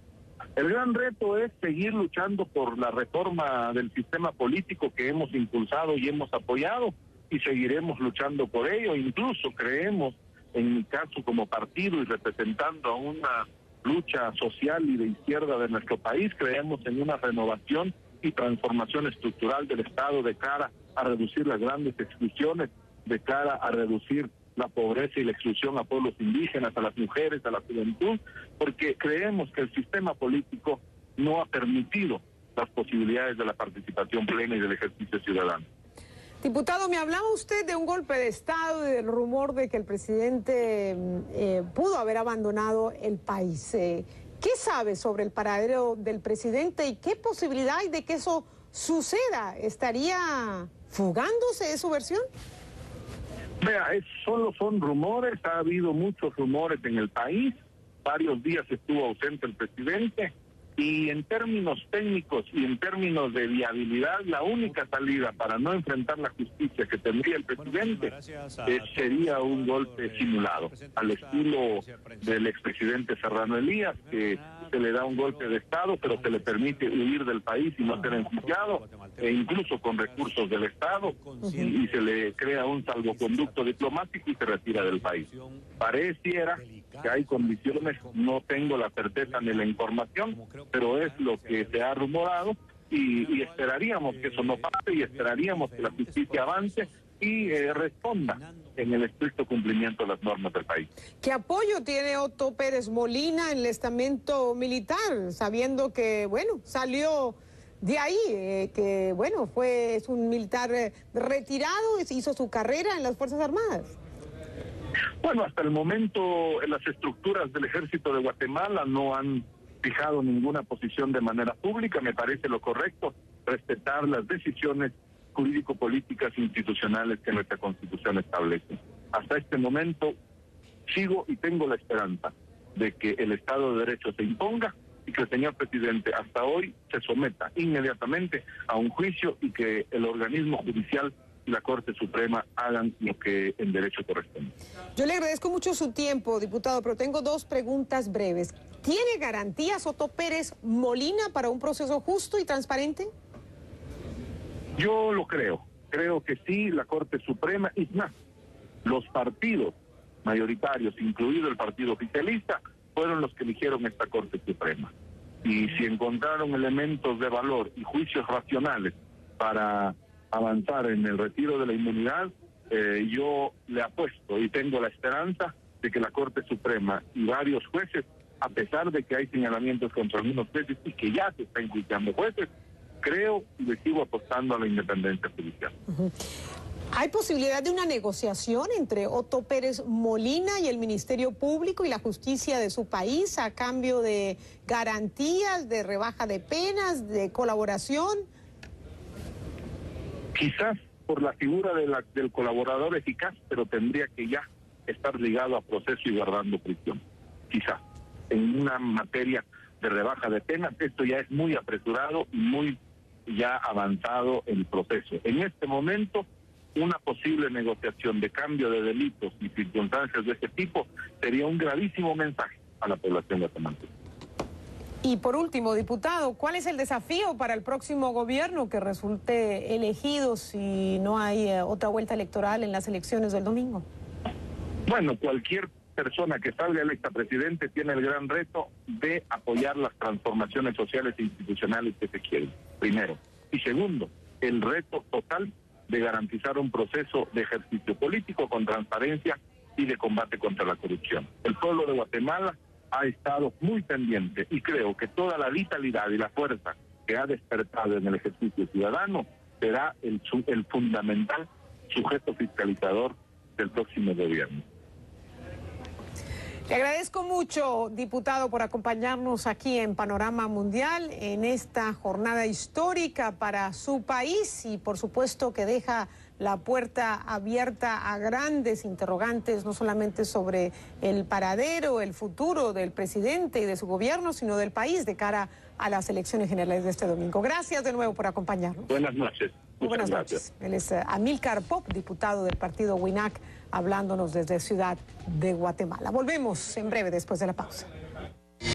El gran reto es seguir luchando por la reforma del sistema político que hemos impulsado y hemos apoyado, y seguiremos luchando por ello. Incluso creemos, en mi caso como partido y representando a una lucha social y de izquierda de nuestro país, creemos en una renovación y transformación estructural del Estado de cara a reducir las grandes exclusiones, de cara a reducir la pobreza y la exclusión a pueblos indígenas, a las mujeres, a la juventud, porque creemos que el sistema político no ha permitido las posibilidades de la participación plena y del ejercicio ciudadano. Diputado, me hablaba usted de un golpe de Estado y del rumor de que el presidente pudo haber abandonado el país. ¿Qué sabe sobre el paradero del presidente y qué posibilidad hay de que eso suceda? ¿Estaría fugándose? ¿Es su versión? Vea, solo son rumores. Ha habido muchos rumores en el país. Varios días estuvo ausente el presidente, y en términos técnicos y en términos de viabilidad, la única salida para no enfrentar la justicia que tendría el presidente sería un golpe simulado, al estilo del expresidente Serrano Elías, que se le da un golpe de Estado, pero se le permite huir del país y no ser enjuiciado, e incluso con recursos del Estado, y se le crea un salvoconducto diplomático y se retira del país. Pareciera que hay condiciones, no tengo la certeza ni la información, pero es lo que se ha rumorado, y esperaríamos que eso no pase, y esperaríamos que la justicia avance y responda en el estricto cumplimiento de las normas del país. ¿Qué apoyo tiene Otto Pérez Molina en el estamento militar, sabiendo que, bueno, salió de ahí, que, bueno, es un militar retirado, hizo su carrera en las Fuerzas Armadas? Bueno, hasta el momento las estructuras del Ejército de Guatemala no han fijado ninguna posición de manera pública. Me parece lo correcto respetar las decisiones jurídico-políticas e institucionales que nuestra Constitución establece. Hasta este momento sigo y tengo la esperanza de que el Estado de Derecho se imponga y que el señor presidente hasta hoy se someta inmediatamente a un juicio, y que el organismo judicial y la Corte Suprema hagan lo que en derecho corresponde. Yo le agradezco mucho su tiempo, diputado, pero tengo dos preguntas breves. ¿Tiene garantías Otto Pérez Molina para un proceso justo y transparente? Yo lo creo que sí. La Corte Suprema, y más, los partidos mayoritarios, incluido el partido oficialista, fueron los que eligieron esta Corte Suprema. Y si encontraron elementos de valor y juicios racionales para avanzar en el retiro de la inmunidad, yo le apuesto y tengo la esperanza de que la Corte Suprema y varios jueces, a pesar de que hay señalamientos contra algunos jueces y que ya se están enjuiciando jueces, creo y le sigo apostando a la independencia judicial. ¿Hay posibilidad de una negociación entre Otto Pérez Molina y el Ministerio Público y la justicia de su país a cambio de garantías, de rebaja de penas, de colaboración? Quizás por la figura del colaborador eficaz, pero tendría que ya estar ligado a proceso y guardando prisión. Quizás en una materia de rebaja de penas, esto ya es muy apresurado y muy ya avanzado el proceso. En este momento una posible negociación de cambio de delitos y circunstancias de este tipo sería un gravísimo mensaje a la población guatemalteca. Y por último, diputado, ¿cuál es el desafío para el próximo gobierno que resulte elegido si no hay otra vuelta electoral en las elecciones del domingo? Bueno, cualquier persona que salga electa presidente tiene el gran reto de apoyar las transformaciones sociales e institucionales que se quieren, primero. Y segundo, el reto total de garantizar un proceso de ejercicio político con transparencia y de combate contra la corrupción. El pueblo de Guatemala ha estado muy pendiente y creo que toda la vitalidad y la fuerza que ha despertado en el ejercicio ciudadano será el fundamental sujeto fiscalizador del próximo gobierno. Le agradezco mucho, diputado, por acompañarnos aquí en Panorama Mundial en esta jornada histórica para su país y por supuesto que deja la puerta abierta a grandes interrogantes, no solamente sobre el paradero, el futuro del presidente y de su gobierno, sino del país de cara a las elecciones generales de este domingo. Gracias de nuevo por acompañarnos. Buenas noches. Muy buenas noches. Él es Amílcar Pop, diputado del partido WINAC, hablándonos desde Ciudad de Guatemala. Volvemos en breve después de la pausa.